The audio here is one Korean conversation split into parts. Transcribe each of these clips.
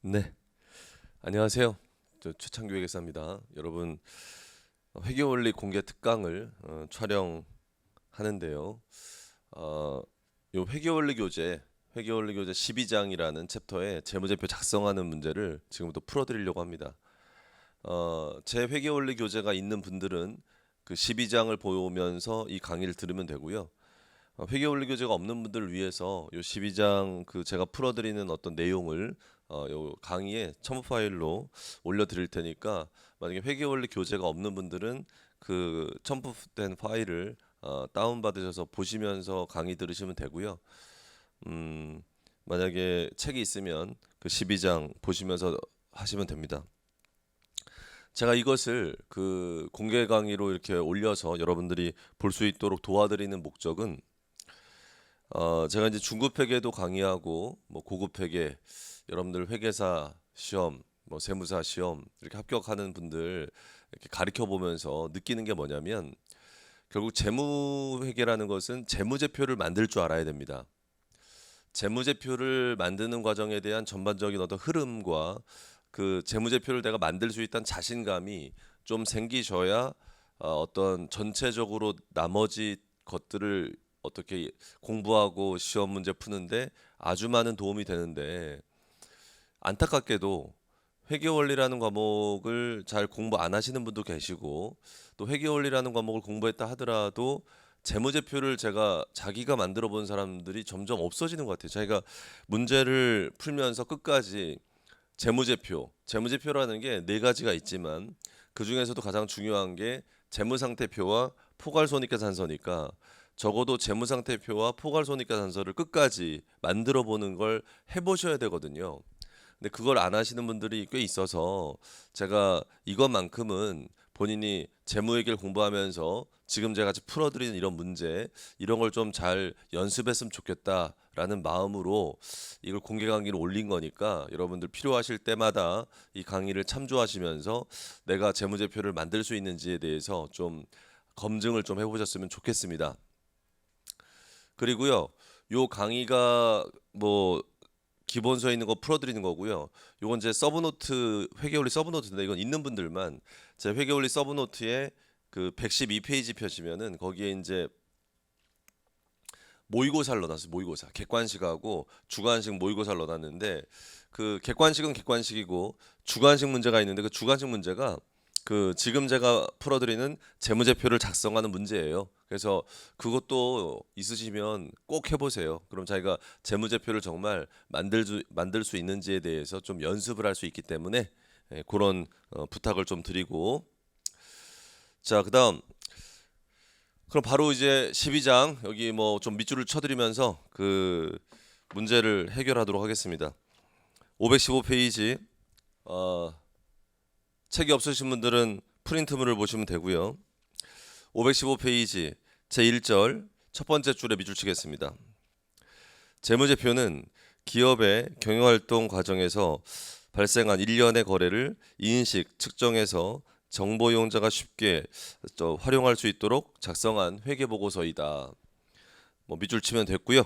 네, 안녕하세요. 저 최창규 회계사입니다. 여러분, 회계원리 공개 특강을 촬영하는데요. 요 회계원리 교재 12장이라는 챕터에 재무제표 작성하는 문제를 지금부터 풀어드리려고 합니다. 제 회계원리 교재가 있는 분들은 그 12장을 보면서 이 강의를 들으면 되고요. 회계원리 교재가 없는 분들을 위해서 요 12장 그 제가 풀어드리는 어떤 내용을 요 강의에 첨부 파일로 올려드릴 테니까 만약에 회계원리 교재가 없는 분들은 그 첨부된 파일을 다운받으셔서 보시면서 강의 들으시면 되고요. 만약에 책이 있으면 그 12장 보시면서 하시면 됩니다. 제가 이것을 그 공개 강의로 이렇게 올려서 여러분들이 볼 수 있도록 도와드리는 목적은 제가 이제 중급 회계도 강의하고 뭐 고급 회계 여러분들 회계사 시험 뭐 세무사 시험 이렇게 합격하는 분들 이렇게 가르쳐 보면서 느끼는 게 뭐냐면 결국 재무 회계라는 것은 재무제표를 만들 줄 알아야 됩니다. 재무제표를 만드는 과정에 대한 전반적인 어떤 흐름과 그 재무제표를 내가 만들 수 있다는 자신감이 좀 생기셔야 어떤 전체적으로 나머지 것들을 어떻게 공부하고 시험 문제 푸는데 아주 많은 도움이 되는데 안타깝게도 회계원리라는 과목을 잘 공부 안 하시는 분도 계시고 또 회계원리라는 과목을 공부했다 하더라도 재무제표를 자기가 만들어 본 사람들이 점점 없어지는 것 같아요. 자기가 문제를 풀면서 끝까지 재무제표라는 게 네 가지가 있지만 그 중에서도 가장 중요한 게 재무상태표와 포괄손익계산서니까 적어도 재무상태표와 포괄손익계산서를 끝까지 만들어 보는 걸 해보셔야 되거든요. 근데 그걸 안 하시는 분들이 꽤 있어서 제가 이것만큼은 본인이 재무회계를 공부하면서 지금 제가 같이 풀어드리는 이런 문제 이런 걸 좀 잘 연습했으면 좋겠다라는 마음으로 이걸 공개 강의를 올린 거니까 여러분들 필요하실 때마다 이 강의를 참조하시면서 내가 재무제표를 만들 수 있는지에 대해서 좀 검증을 좀 해보셨으면 좋겠습니다. 그리고요, 요 강의가 뭐 기본서에 있는 거 풀어드리는 거고요. 요건 제 서브노트 회계원리 서브노트인데 이건 있는 분들만 제 회계원리 서브노트에 그 112페이지 펴시면은 거기에 이제 모의고사를 넣어놨어요. 모의고사 객관식하고 주관식 모의고사를 넣어놨는데 그 객관식은 객관식이고 주관식 문제가 있는데 그 주관식 문제가 그 지금 제가 풀어드리는 재무제표를 작성하는 문제예요. 그래서 그것도 있으시면 꼭 해보세요. 그럼 자기가 재무제표를 정말 만들 수 있는지에 대해서 좀 연습을 할 수 있기 때문에 그런 부탁을 좀 드리고 자 그다음 그럼 바로 이제 12장 여기 뭐 좀 밑줄을 쳐드리면서 그 문제를 해결하도록 하겠습니다. 515페이지 책이 없으신 분들은 프린트물을 보시면 되고요. 515페이지 제1절 첫 번째 줄에 밑줄 치겠습니다. 재무제표는 기업의 경영활동 과정에서 발생한 일련의 거래를 인식, 측정해서 정보 이용자가 쉽게 활용할 수 있도록 작성한 회계보고서이다. 뭐 밑줄 치면 됐고요.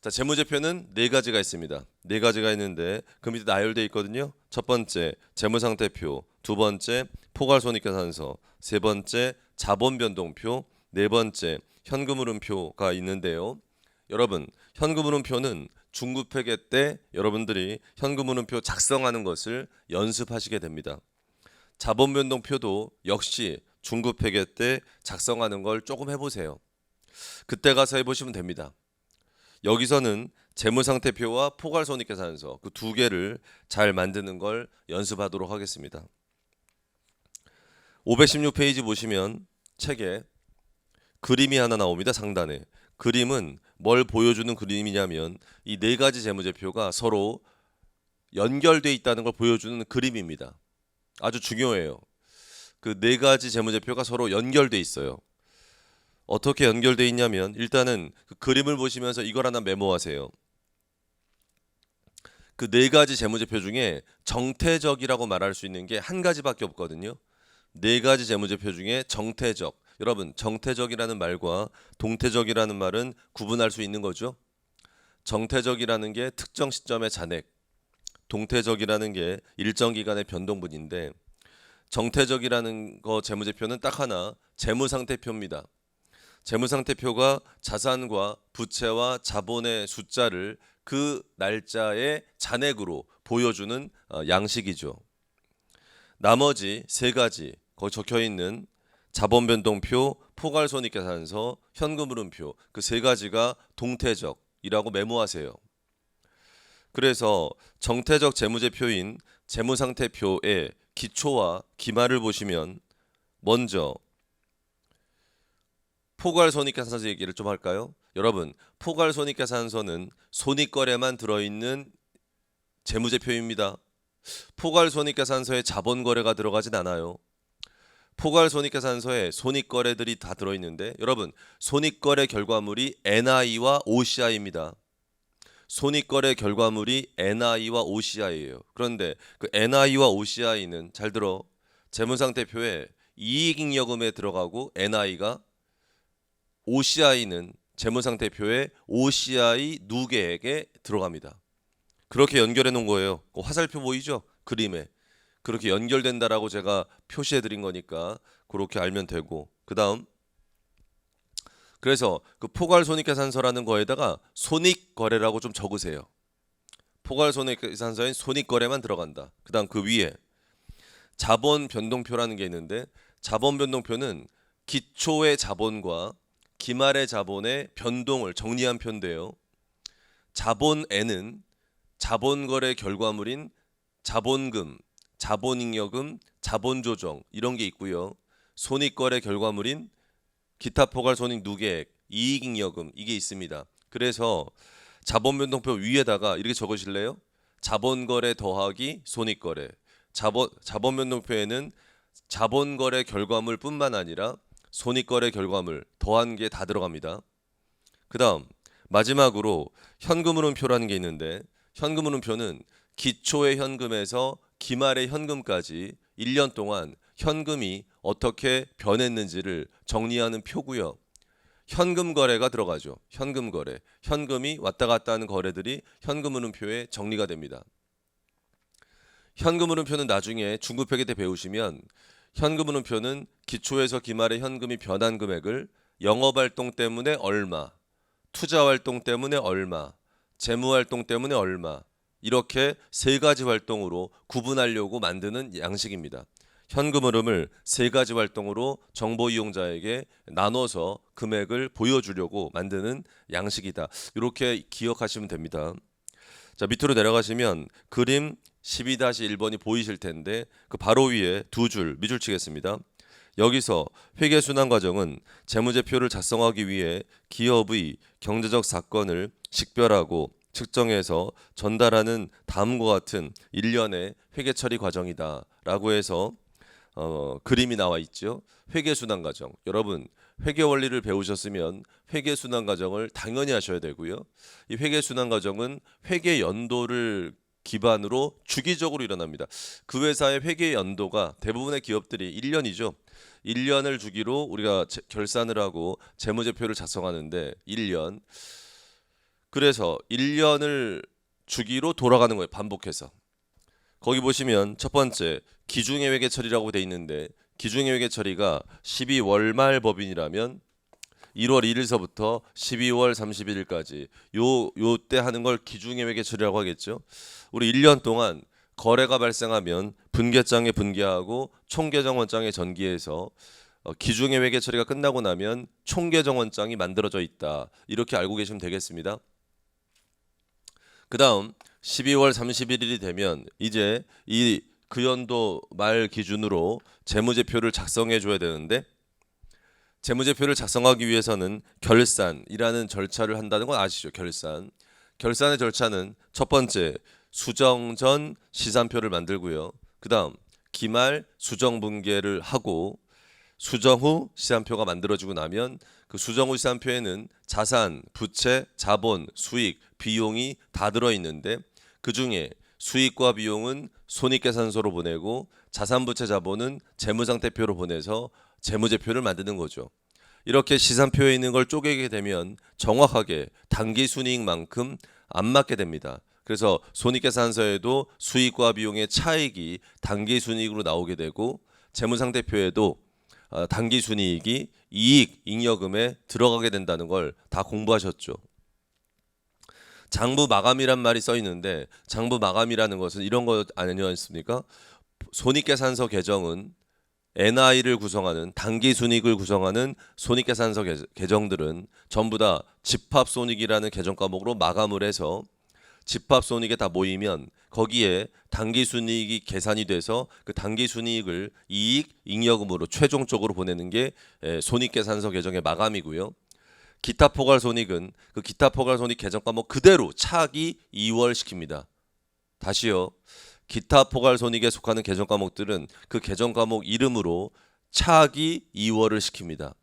자, 재무제표는 네 가지가 있습니다. 네 가지가 있는데 그 밑에 나열되어 있거든요. 첫 번째 재무상태표, 두 번째 포괄손익계산서, 세 번째 자본변동표, 네 번째 현금흐름표가 있는데요. 여러분, 현금흐름표는 중급회계 때 여러분들이 현금흐름표 작성하는 것을 연습하시게 됩니다. 자본변동표도 역시 중급회계 때 작성하는 걸 조금 해보세요. 그때 가서 해보시면 됩니다. 여기서는 재무상태표와 포괄손익계산서 그 두 개를 잘 만드는 걸 연습하도록 하겠습니다. 516페이지 보시면 책에 그림이 하나 나옵니다. 상단에. 그림은 뭘 보여주는 그림이냐면 이 네 가지 재무제표가 서로 연결되어 있다는 걸 보여주는 그림입니다. 아주 중요해요. 그 네 가지 재무제표가 서로 연결되어 있어요. 어떻게 연결되어 있냐면 일단은 그 그림을 보시면서 이걸 하나 메모하세요. 그 네 가지 재무제표 중에 정태적이라고 말할 수 있는 게 한 가지밖에 없거든요. 네 가지 재무제표 중에 정태적. 여러분, 정태적이라는 말과 동태적이라는 말은 구분할 수 있는 거죠. 정태적이라는 게 특정 시점의 잔액, 동태적이라는 게 일정 기간의 변동분인데 정태적이라는 거 재무제표는 딱 하나 재무상태표입니다. 재무상태표가 자산과 부채와 자본의 숫자를 그 날짜의 잔액으로 보여주는 양식이죠. 나머지 세 가지 거기 적혀 있는 자본변동표, 포괄손익계산서, 현금흐름표 그 세 가지가 동태적이라고 메모하세요. 그래서 정태적 재무제표인 재무상태표의 기초와 기말을 보시면 먼저 포괄손익계산서 얘기를 좀 할까요? 여러분, 포괄손익계산서는 손익거래만 들어있는 재무제표입니다. 포괄손익계산서에 자본거래가 들어가진 않아요. 포괄손익계산서에 손익거래들이 다 들어있는데 여러분, 손익거래 결과물이 NI와 OCI입니다. 손익거래 결과물이 NI와 OCI예요. 그런데 그 NI와 OCI는 잘 들어 재무상태표에 이익잉여금에 들어가고 NI가 OCI는 재무상태표에 OCI 누계액에 들어갑니다. 그렇게 연결해 놓은 거예요. 화살표 보이죠? 그림에. 그렇게 연결된다라고 제가 표시해 드린 거니까 그렇게 알면 되고 그다음 그래서 그 포괄손익계산서라는 거에다가 손익거래라고 좀 적으세요. 포괄손익계산서엔 손익거래만 들어간다. 그다음 그 위에 자본변동표라는 게 있는데 자본변동표는 기초의 자본과 기말의 자본의 변동을 정리한 표인데요. 자본에는 자본거래 결과물인 자본금, 자본잉여금, 자본조정 이런 게 있고요. 손익거래 결과물인 기타 포괄손익 누계액, 이익잉여금 이게 있습니다. 그래서 자본변동표 위에다가 이렇게 적으실래요? 자본거래 더하기 손익거래. 자본변동표에는 자본거래 결과물뿐만 아니라 손익거래 결과물 더한 게 다 들어갑니다. 그 다음 마지막으로 현금흐름표라는 게 있는데 현금흐름표는 기초의 현금에서 기말의 현금까지 1년 동안 현금이 어떻게 변했는지를 정리하는 표고요. 현금 거래가 들어가죠. 현금 거래. 현금이 왔다 갔다 하는 거래들이 현금흐름표에 정리가 됩니다. 현금흐름표는 나중에 중급회계 때 배우시면 현금흐름표는 기초에서 기말의 현금이 변한 금액을 영업활동 때문에 얼마, 투자활동 때문에 얼마, 재무활동 때문에 얼마 이렇게 세 가지 활동으로 구분하려고 만드는 양식입니다. 현금 흐름을 세 가지 활동으로 정보 이용자에게 나눠서 금액을 보여주려고 만드는 양식이다. 이렇게 기억하시면 됩니다. 자, 밑으로 내려가시면 그림 12-1번이 보이실 텐데 그 바로 위에 두 줄 밑줄 치겠습니다. 여기서 회계순환 과정은 재무제표를 작성하기 위해 기업의 경제적 사건을 식별하고 측정해서 전달하는 다음과 같은 일련의 회계 처리 과정이다 라고 해서 그림이 나와 있죠. 회계순환 과정. 여러분 회계 원리를 배우셨으면 회계순환 과정을 당연히 하셔야 되고요. 이 회계순환 과정은 회계 연도를 기반으로 주기적으로 일어납니다. 그 회사의 회계 연도가 대부분의 기업들이 1년이죠. 1년을 주기로 우리가 결산을 하고 재무제표를 작성하는데 1년. 그래서 1년을 주기로 돌아가는 거예요. 반복해서. 거기 보시면 첫 번째 기중의 회계 처리라고 돼 있는데 기중의 회계 처리가 12월 말 법인이라면 1월 1일서부터 12월 31일까지 요때 하는 걸 기중의 회계 처리라고 하겠죠. 우리 1년 동안 거래가 발생하면 분계장에 분계하고 총계정원장에 전기해서 기중의 회계 처리가 끝나고 나면 총계정원장이 만들어져 있다. 이렇게 알고 계시면 되겠습니다. 그 다음 12월 31일이 되면 이제 그 연도 말 기준으로 재무제표를 작성해 줘야 되는데 재무제표를 작성하기 위해서는 결산이라는 절차를 한다는 건 아시죠? 결산의 절차는 첫 번째 수정 전 시산표를 만들고요. 그 다음 기말 수정 분계를 하고 수정 후 시산표가 만들어지고 나면 그 수정 후 시산표에는 자산, 부채, 자본, 수익, 비용이 다 들어있는데 그 중에 수익과 비용은 손익계산서로 보내고 자산, 부채, 자본은 재무상태표로 보내서 재무제표를 만드는 거죠. 이렇게 시산표에 있는 걸 쪼개게 되면 정확하게 당기순이익만큼 안 맞게 됩니다. 그래서 손익계산서에도 수익과 비용의 차익이 당기순이익으로 나오게 되고 재무상태표에도 당기순이익이 이익, 잉여금에 들어가게 된다는 걸 다 공부하셨죠. 장부 마감이란 말이 써 있는데 장부 마감이라는 것은 이런 거 아니었습니까? 손익계산서 개정은 NI를 구성하는 당기순이익을 구성하는 손익계산서 개정들은 전부 다 집합손익이라는 개정 과목으로 마감을 해서 집합손익에 다 모이면 거기에 당기순이익이 계산이 돼서 그 당기순이익을 이익, 잉여금으로 최종적으로 보내는 게 손익계산서 개정의 마감이고요. 기타 포괄손익은 그 기타 포괄손익 개정 과목 그대로 차기 2월 시킵니다. 다시요. 기타 포괄손익에 속하는 개정 과목들은 그 개정 과목 이름으로 차기 2월을 시킵니다.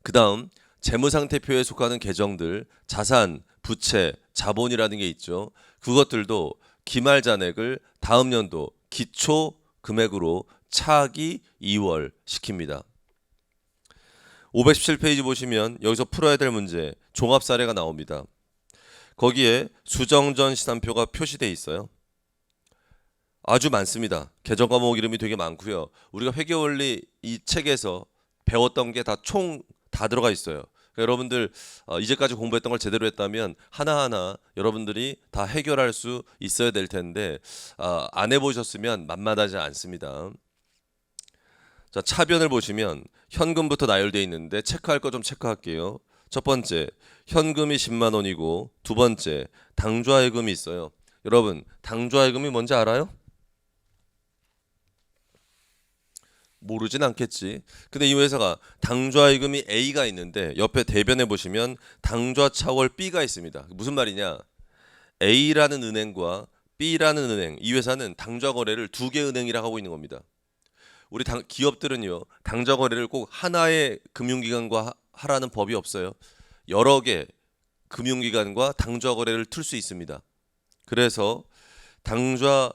그 다음 재무상태표에 속하는 개정들 자산, 부채, 자본이라는 게 있죠. 그것들도 기말 잔액을 다음 연도 기초 금액으로 차기 2월 시킵니다. 517페이지 보시면 여기서 풀어야 될 문제 종합 사례가 나옵니다. 거기에 수정전 시산표가 표시되어 있어요. 아주 많습니다. 개정 과목 이름이 되게 많고요. 우리가 회계원리 이 책에서 배웠던 게 다 총 다 들어가 있어요. 그러니까 여러분들 이제까지 공부했던 걸 제대로 했다면 하나하나 여러분들이 다 해결할 수 있어야 될 텐데 안 해보셨으면 만만하지 않습니다. 자, 차변을 보시면 현금부터 나열되어 있는데 체크할 거 좀 체크할게요. 첫 번째, 현금이 10만 원이고 두 번째, 당좌예금이 있어요. 여러분, 당좌예금이 뭔지 알아요? 모르진 않겠지. 근데 이 회사가 당좌예금이 A가 있는데 옆에 대변에 보시면 당좌차월 B가 있습니다. 무슨 말이냐? A라는 은행과 B라는 은행, 이 회사는 당좌 거래를 두 개 은행이라 하고 있는 겁니다. 우리 기업들은요, 당좌 거래를 꼭 하나의 금융기관과 하라는 법이 없어요. 여러 개 금융기관과 당좌 거래를 틀 수 있습니다. 그래서 당좌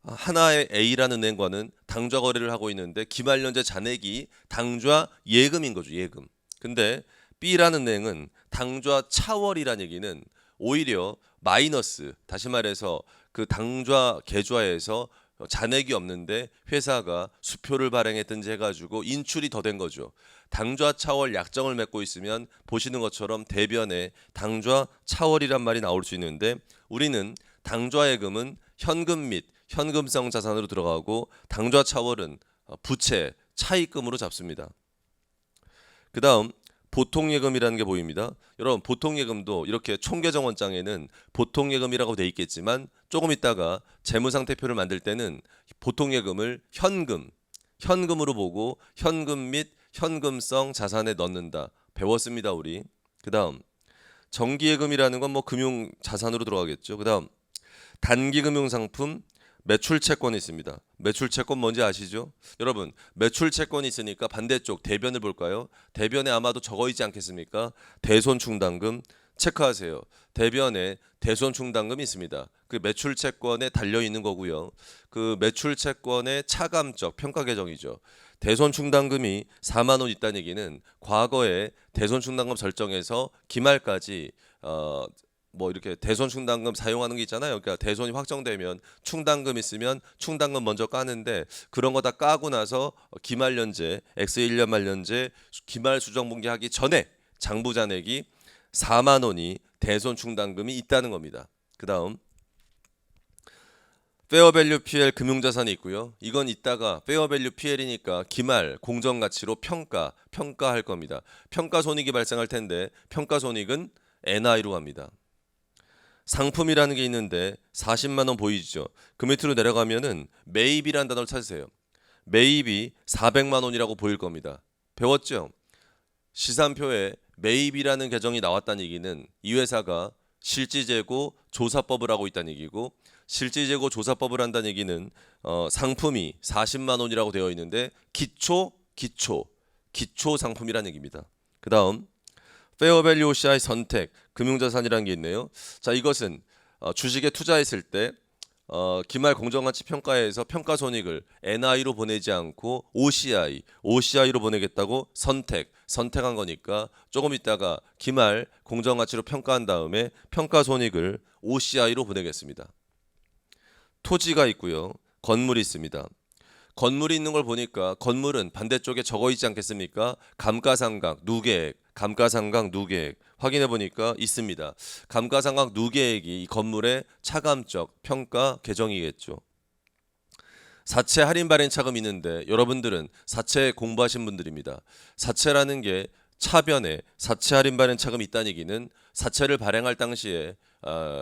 하나의 A라는 은행과는 당좌 거래를 하고 있는데 기말연재 잔액이 당좌 예금인 거죠. 예금. 근데 B라는 은행은 당좌 차월이라는 얘기는 오히려 마이너스, 다시 말해서 그 당좌 계좌에서 잔액이 없는데 회사가 수표를 발행했든지 해가지고 인출이 더 된 거죠. 당좌 차월 약정을 맺고 있으면 보시는 것처럼 대변에 당좌 차월이란 말이 나올 수 있는데 우리는 당좌 예금은 현금 및 현금성 자산으로 들어가고 당좌 차월은 부채, 차입금으로 잡습니다. 그 다음 보통예금이라는 게 보입니다. 여러분 보통예금도 이렇게 총계정원장에는 보통예금이라고 돼 있겠지만 조금 있다가 재무상태표를 만들 때는 보통예금을 현금으로 보고 현금 및 현금성 자산에 넣는다. 배웠습니다 우리. 그 다음 정기예금이라는 건 뭐 금융 자산으로 들어가겠죠. 그 다음 단기금융상품 매출채권이 있습니다. 매출채권 뭔지 아시죠? 여러분 매출채권이 있으니까 반대쪽 대변을 볼까요? 대변에 아마도 적어 있지 않겠습니까? 대손충당금 체크하세요. 대변에 대손충당금이 있습니다. 그 매출채권에 달려 있는 거고요. 그 매출채권의 차감적 평가 계정이죠. 대손충당금이 4만 원 있다는 얘기는 과거에 대손충당금 설정에서 기말까지 뭐 이렇게 대손 충당금 사용하는 게 있잖아요. 그러니까 대손이 확정되면 충당금 있으면 충당금 먼저 까는데 그런 거 다 까고 나서 기말연재 X1년 말연재 기말 수정분기 하기 전에 장부 잔액이 4만 원이 대손 충당금이 있다는 겁니다. 그다음 페어밸류 PL 금융자산이 있고요. 이건 이따가 페어밸류 PL이니까 기말 공정가치로 평가할 겁니다. 평가손익이 발생할 텐데 평가손익은 NI로 갑니다. 상품이라는 게 있는데 40만 원 보이죠? 그 밑으로 내려가면은 매입이라는 단어를 찾으세요. 매입이 400만 원이라고 보일 겁니다. 배웠죠? 시산표에 매입이라는 계정이 나왔다는 얘기는 이 회사가 실지재고 조사법을 하고 있다는 얘기고 실지재고 조사법을 한다는 얘기는 상품이 40만 원이라고 되어 있는데 기초 상품이라는 얘기입니다. 그 다음 페어밸류 OCI 선택 금융자산이라는 게 있네요. 자, 이것은 주식에 투자했을 때 기말 공정가치 평가에서 평가손익을 NI로 보내지 않고 OCI로 보내겠다고 선택한 거니까 조금 있다가 기말 공정가치로 평가한 다음에 평가손익을 OCI로 보내겠습니다. 토지가 있고요. 건물이 있습니다. 건물이 있는 걸 보니까 건물은 반대쪽에 적어 있지 않겠습니까? 감가상각, 누계액, 감가상각, 누계액 확인해 보니까 있습니다. 감가상각, 누계액이 이 건물의 차감적 평가 계정이겠죠. 사채 할인 발행 차감이 있는데 여러분들은 사채 공부하신 분들입니다. 사채라는 게 차변에 사채 할인 발행 차감이 있다는 얘기는 사채를 발행할 당시에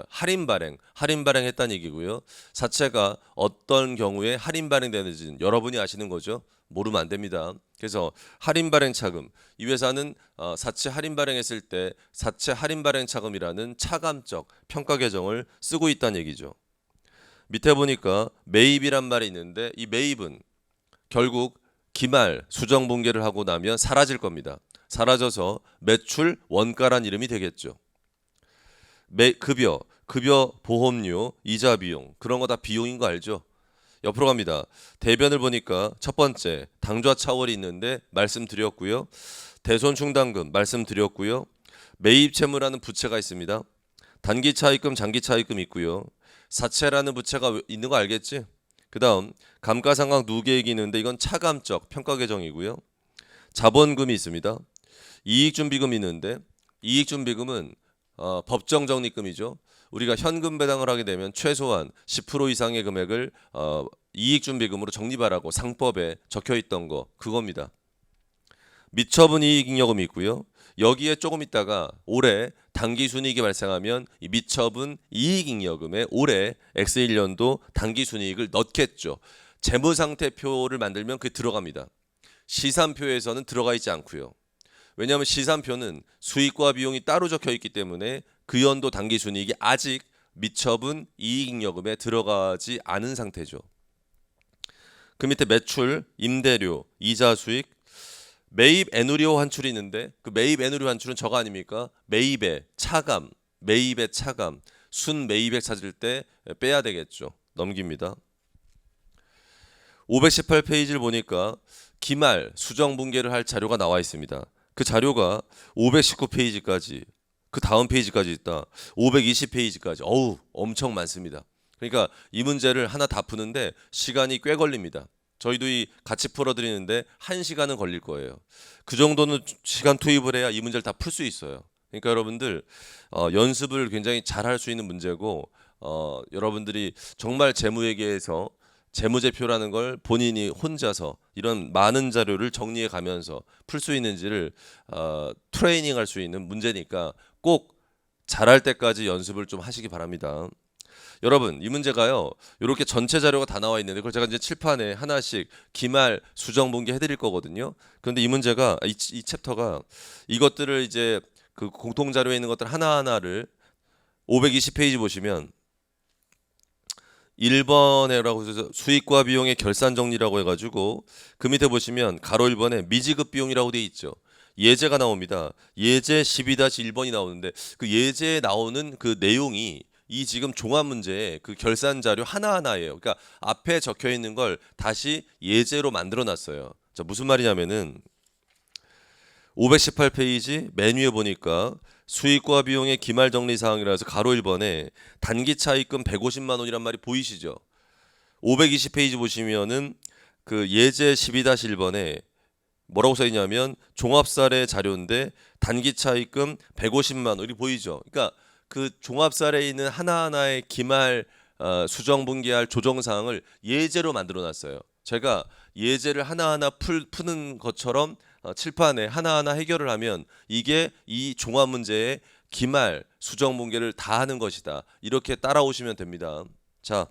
할인 발행했다는 얘기고요. 사채가 어떤 경우에 할인 발행되는지는 여러분이 아시는 거죠. 모르면 안 됩니다. 그래서 할인 발행 차금, 이 회사는 사채 할인 발행했을 때 사채 할인 발행 차금이라는 차감적 평가 계정을 쓰고 있다는 얘기죠. 밑에 보니까 매입이란 말이 있는데 이 매입은 결국 기말 수정 분계를 하고 나면 사라질 겁니다. 사라져서 매출 원가란 이름이 되겠죠. 급여, 보험료, 이자 비용 그런 거 다 비용인 거 알죠? 옆으로 갑니다. 대변을 보니까 첫 번째 당좌 차월이 있는데 말씀드렸고요. 대손 충당금 말씀드렸고요. 매입 채무라는 부채가 있습니다. 단기 차입금, 장기 차입금 있고요. 사채라는 부채가 있는 거 알겠지? 그 다음 감가상각 누계액이 있는데 이건 차감적 평가 계정이고요. 자본금이 있습니다. 이익준비금이 있는데 이익준비금은 법정 적립금이죠. 우리가 현금 배당을 하게 되면 최소한 10% 이상의 금액을 이익준비금으로 적립하라고 상법에 적혀있던 거 그겁니다. 미처분 이익잉여금이 있고요. 여기에 조금 있다가 올해 당기순이익이 발생하면 이 미처분 이익잉여금에 올해 X1년도 당기순이익을 넣겠죠. 재무상태표를 만들면 그게 들어갑니다. 시산표에서는 들어가 있지 않고요. 왜냐하면 시산표는 수익과 비용이 따로 적혀 있기 때문에 그 연도 당기순이익이 아직 미처분 이익잉여금에 들어가지 않은 상태죠. 그 밑에 매출, 임대료, 이자 수익, 매입 애누리오 환출이 있는데 그 매입 애누리오 환출은 저거 아닙니까? 매입의 차감, 순 매입액 찾을 때 빼야 되겠죠. 넘깁니다. 518페이지를 보니까 기말 수정 분계를 할 자료가 나와 있습니다. 그 자료가 519페이지까지 그 다음 페이지까지 있다. 520페이지까지 어우 엄청 많습니다. 그러니까 이 문제를 하나 다 푸는데 시간이 꽤 걸립니다. 저희도 이 같이 풀어드리는데 1시간은 걸릴 거예요. 그 정도는 시간 투입을 해야 이 문제를 다 풀 수 있어요. 그러니까 여러분들 연습을 굉장히 잘 할 수 있는 문제고 여러분들이 정말 재무회계에서 재무제표라는 걸 본인이 혼자서 이런 많은 자료를 정리해 가면서 풀 수 있는지를 트레이닝 할 수 있는 문제니까 꼭 잘할 때까지 연습을 좀 하시기 바랍니다. 여러분 이 문제가요 이렇게 전체 자료가 다 나와 있는데 그걸 제가 이제 칠판에 하나씩 기말 수정 분계 해드릴 거거든요. 그런데 이 문제가 이 챕터가 이것들을 이제 그 공통 자료에 있는 것들 하나하나를 520페이지 보시면 1번에라고 해서 수익과 비용의 결산 정리라고 해가지고 그 밑에 보시면 가로 1번에 미지급 비용이라고 돼 있죠. 예제가 나옵니다. 예제 12-1번이 나오는데 그 예제에 나오는 그 내용이 이 지금 종합 문제의 그 결산 자료 하나하나예요. 그러니까 앞에 적혀 있는 걸 다시 예제로 만들어 놨어요. 자, 무슨 말이냐면은 518페이지 맨 위에 보니까 수익과 비용의 기말 정리 사항이라서 가로 1번에 단기 차입금 150만 원이란 말이 보이시죠? 520페이지 보시면은 그 예제 12-1번에 뭐라고 써 있냐면 종합사례 자료인데 단기 차입금 150만 원이 보이죠? 그러니까 그 종합사례에 있는 하나하나의 기말 수정 분계할 조정 사항을 예제로 만들어 놨어요. 제가 예제를 하나하나 푸는 것처럼 칠판에 하나하나 해결을 하면 이게 이 종합 문제의 기말 수정 분계를 다 하는 것이다. 이렇게 따라오시면 됩니다. 자,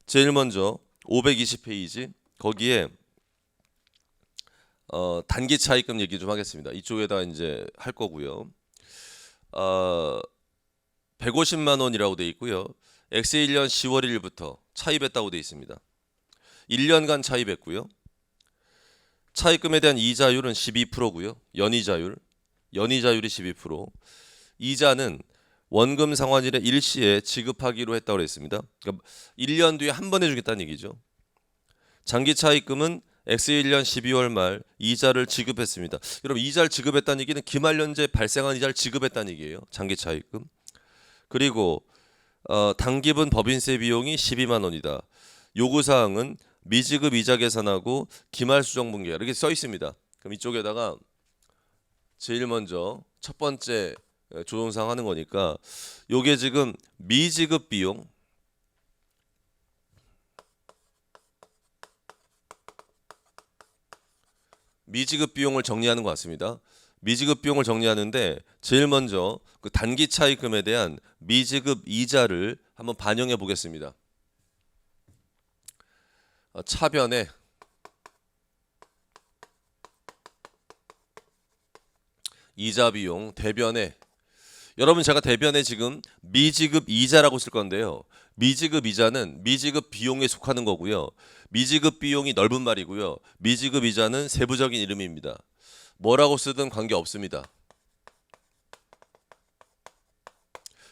제일 먼저 520페이지 거기에 단기 차입금 얘기 좀 하겠습니다. 이쪽에다 이제 할 거고요. 150만 원이라고 돼 있고요. X1년 10월 1일부터 차입했다고 돼 있습니다. 1년간 차입했고요. 차입금에 대한 이자율은 12%고요. 연이자율이 12%. 이자는 원금 상환일의 일시에 지급하기로 했다고 했습니다. 그러니까 1년 뒤에 한 번 해주겠다는 얘기죠. 장기 차입금은 X1년 12월 말 이자를 지급했습니다. 여러분 이자를 지급했다는 얘기는 기말연재 발생한 이자를 지급했다는 얘기예요. 장기 차입금. 그리고 당기분 법인세 비용이 12만 원이다. 요구사항은 미지급 이자 계산하고 기말수정분기야 이렇게 써 있습니다. 그럼 이쪽에다가 제일 먼저 첫 번째 조정사항 하는 거니까 요게 지금 미지급 비용 미지급 비용을 정리하는 것 같습니다. 미지급 비용을 정리하는데 제일 먼저 그 단기 차입금에 대한 미지급 이자를 한번 반영해 보겠습니다. 차변에 이자 비용, 대변에 여러분 제가 대변에 지금 미지급 이자라고 쓸 건데요. 미지급 이자는 미지급 비용에 속하는 거고요. 미지급 비용이 넓은 말이고요. 미지급 이자는 세부적인 이름입니다. 뭐라고 쓰든 관계 없습니다.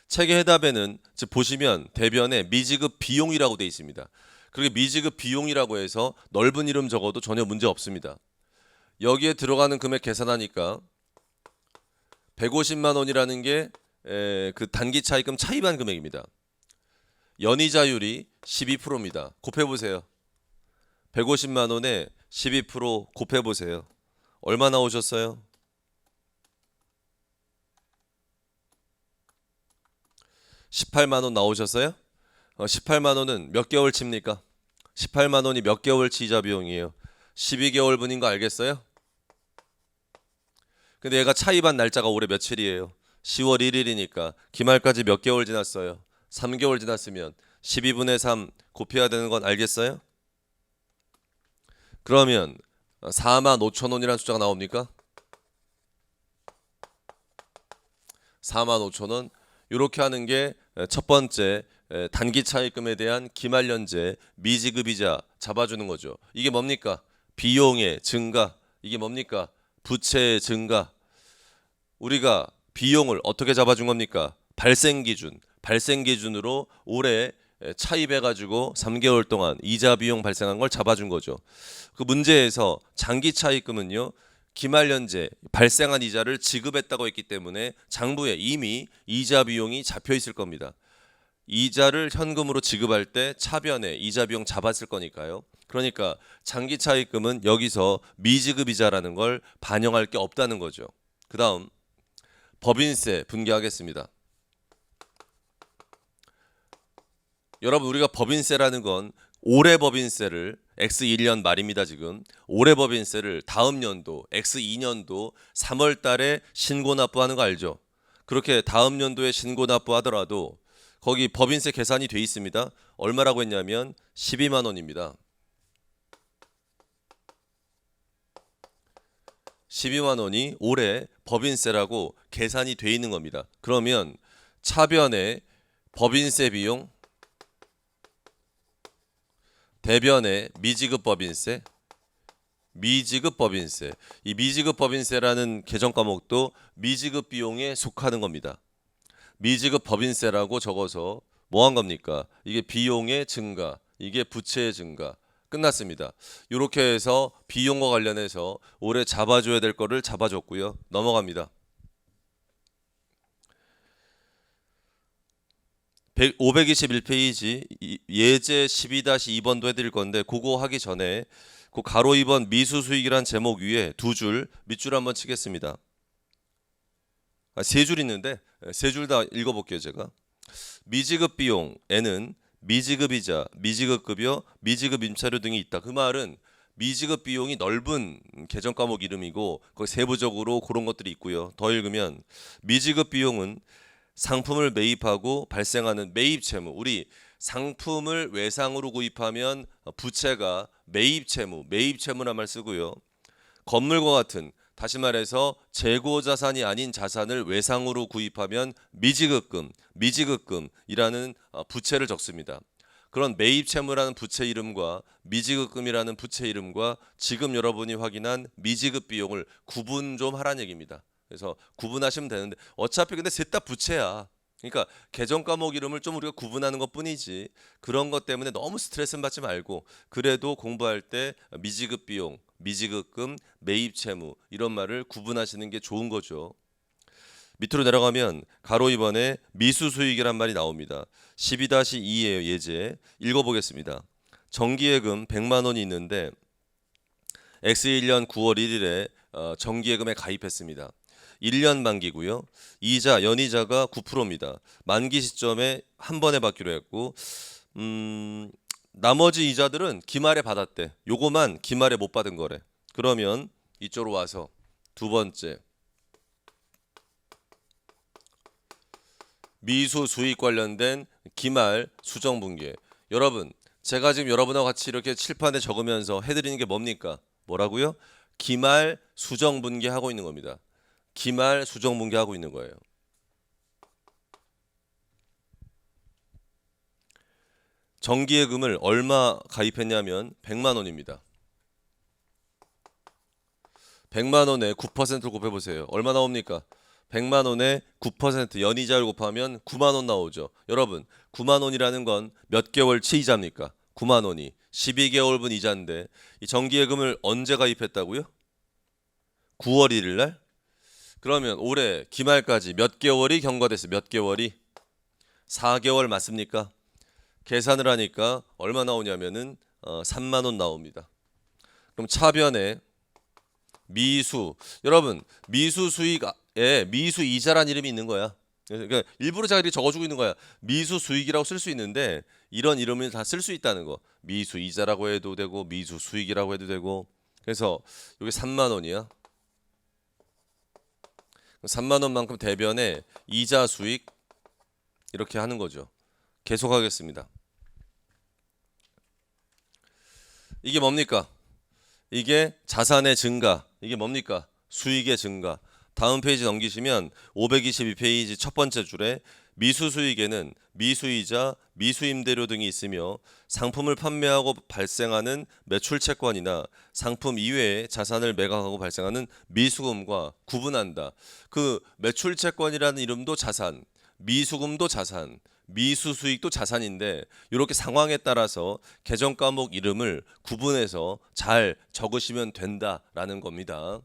책의 해답에는 즉 보시면 대변에 미지급 비용이라고 되어 있습니다. 그렇게 미지급 비용이라고 해서 넓은 이름 적어도 전혀 문제 없습니다. 여기에 들어가는 금액 계산하니까 150만 원이라는 게 그 단기 차입금 차입한 금액입니다. 연이자율이 12%입니다. 곱해 보세요. 150만 원에 12% 곱해 보세요. 얼마 나오셨어요? 18만 원 나오셨어요? 18만 원은 몇 개월 칩니까? 18만 원이 몇 개월치 이자 비용이에요? 12개월분인 거 알겠어요? 근데 얘가 차입한 날짜가 올해 며칠이에요? 10월 1일이니까 기말까지 몇 개월 지났어요? 3개월 지났으면 12분의 3 곱해야 되는 건 알겠어요? 그러면 4만 5천 원이라는 숫자가 나옵니까? 4만 5천 원 이렇게 하는 게 첫 번째 단기 차입금에 대한 기말연재 미지급이자 잡아주는 거죠. 이게 뭡니까? 비용의 증가. 이게 뭡니까? 부채의 증가. 우리가 비용을 어떻게 잡아준 겁니까? 발생 기준으로 올해 차입해가지고 3개월 동안 이자 비용 발생한 걸 잡아준 거죠. 그 문제에서 장기 차입금은요. 기말연재 발생한 이자를 지급했다고 했기 때문에 장부에 이미 이자 비용이 잡혀 있을 겁니다. 이자를 현금으로 지급할 때 차변에 이자 비용 잡았을 거니까요. 그러니까 장기 차입금은 여기서 미지급 이자라는 걸 반영할 게 없다는 거죠. 그 다음 법인세 분개하겠습니다. 여러분 우리가 법인세라는 건 올해 법인세를 X1년 말입니다. 지금 올해 법인세를 다음 연도 X2년도 3월 달에 신고 납부하는 거 알죠? 그렇게 다음 연도에 신고 납부하더라도 거기 법인세 계산이 돼 있습니다. 얼마라고 했냐면 12만 원입니다. 12만 원이 올해 법인세라고 계산이 돼 있는 겁니다. 그러면 차변에 법인세 비용 대변에 미지급 법인세 이 미지급 법인세라는 계정 과목도 미지급 비용에 속하는 겁니다. 미지급 법인세라고 적어서 뭐 한 겁니까? 이게 비용의 증가, 이게 부채의 증가. 끝났습니다. 이렇게 해서 비용과 관련해서 올해 잡아줘야 될 거를 잡아줬고요. 넘어갑니다. 521페이지 예제 12-2번도 해드릴 건데 그거 하기 전에 그 가로 2번 미수수익이란 제목 위에 두 줄 밑줄 한번 치겠습니다. 세 줄 있는데 세 줄 다 읽어볼게요. 제가 미지급 비용에는 미지급이자, 미지급급여, 미지급 임차료 등이 있다. 그 말은 미지급 비용이 넓은 계정 과목 이름이고 거기 세부적으로 그런 것들이 있고요. 더 읽으면 미지급 비용은 상품을 매입하고 발생하는 매입 채무. 우리 상품을 외상으로 구입하면 부채가 매입 채무란 말 쓰고요. 건물과 같은 다시 말해서 재고 자산이 아닌 자산을 외상으로 구입하면 미지급금이라는 부채를 적습니다. 그런 매입 채무라는 부채 이름과 미지급금이라는 부채 이름과 지금 여러분이 확인한 미지급 비용을 구분 좀 하라는 얘기입니다. 그래서 구분하시면 되는데 어차피 근데 셋 다 부채야. 그러니까 계정 과목 이름을 좀 우리가 구분하는 것뿐이지 그런 것 때문에 너무 스트레스는 받지 말고 그래도 공부할 때 미지급 비용, 미지급금, 매입 채무 이런 말을 구분하시는 게 좋은 거죠. 밑으로 내려가면 가로 2번에 미수수익이란 말이 나옵니다. 12-2의 예제 읽어보겠습니다. 정기예금 100만 원이 있는데 X1년 9월 1일에 정기예금에 가입했습니다. 1년 만기고요. 이자 연이자가 9%입니다. 만기 시점에 한 번에 받기로 했고 나머지 이자들은 기말에 받았대. 요거만 기말에 못 받은 거래. 그러면 이쪽으로 와서 두 번째 미수 수익 관련된 기말 수정분계. 여러분, 제가 지금 여러분하고 같이 이렇게 칠판에 적으면서 해드리는 게 뭡니까? 뭐라고요? 기말 수정분계 하고 있는 겁니다. 기말 수정분계 하고 있는 거예요. 정기예금을 얼마 가입했냐면 100만 원입니다. 100만 원에 9%를 곱해보세요. 얼마 나옵니까? 100만 원에 9% 연이자를 곱하면 9만 원 나오죠. 여러분, 9만 원이라는 건 몇 개월치 이자입니까? 9만 원이 12개월분 이자인데 이 정기예금을 언제 가입했다고요? 9월 1일 날? 그러면 올해 기말까지 몇 개월이 경과됐어요? 몇 개월이? 4개월 맞습니까? 계산을 하니까 얼마 나오냐면은 3만 원 나옵니다. 그럼 차변에 미수, 여러분 미수 수익에 미수 이자란 이름이 있는 거야. 그러니까 일부러 자기들이 적어주고 있는 거야. 미수 수익이라고 쓸 수 있는데 이런 이름을 다 쓸 수 있다는 거. 미수 이자라고 해도 되고 미수 수익이라고 해도 되고. 그래서 여기 3만 원이야. 3만 원만큼 대변에 이자 수익 이렇게 하는 거죠. 계속하겠습니다. 이게 뭡니까? 이게 자산의 증가. 이게 뭡니까? 수익의 증가. 다음 페이지 넘기시면 522페이지 첫 번째 줄에 미수수익에는 미수이자, 미수임대료 등이 있으며 상품을 판매하고 발생하는 매출채권이나 상품 이외의 자산을 매각하고 발생하는 미수금과 구분한다. 그 매출채권이라는 이름도 자산, 미수금도 자산, 미수수익도 자산인데 이렇게 상황에 따라서 계정 과목 이름을 구분해서 잘 적으시면 된다라는 겁니다.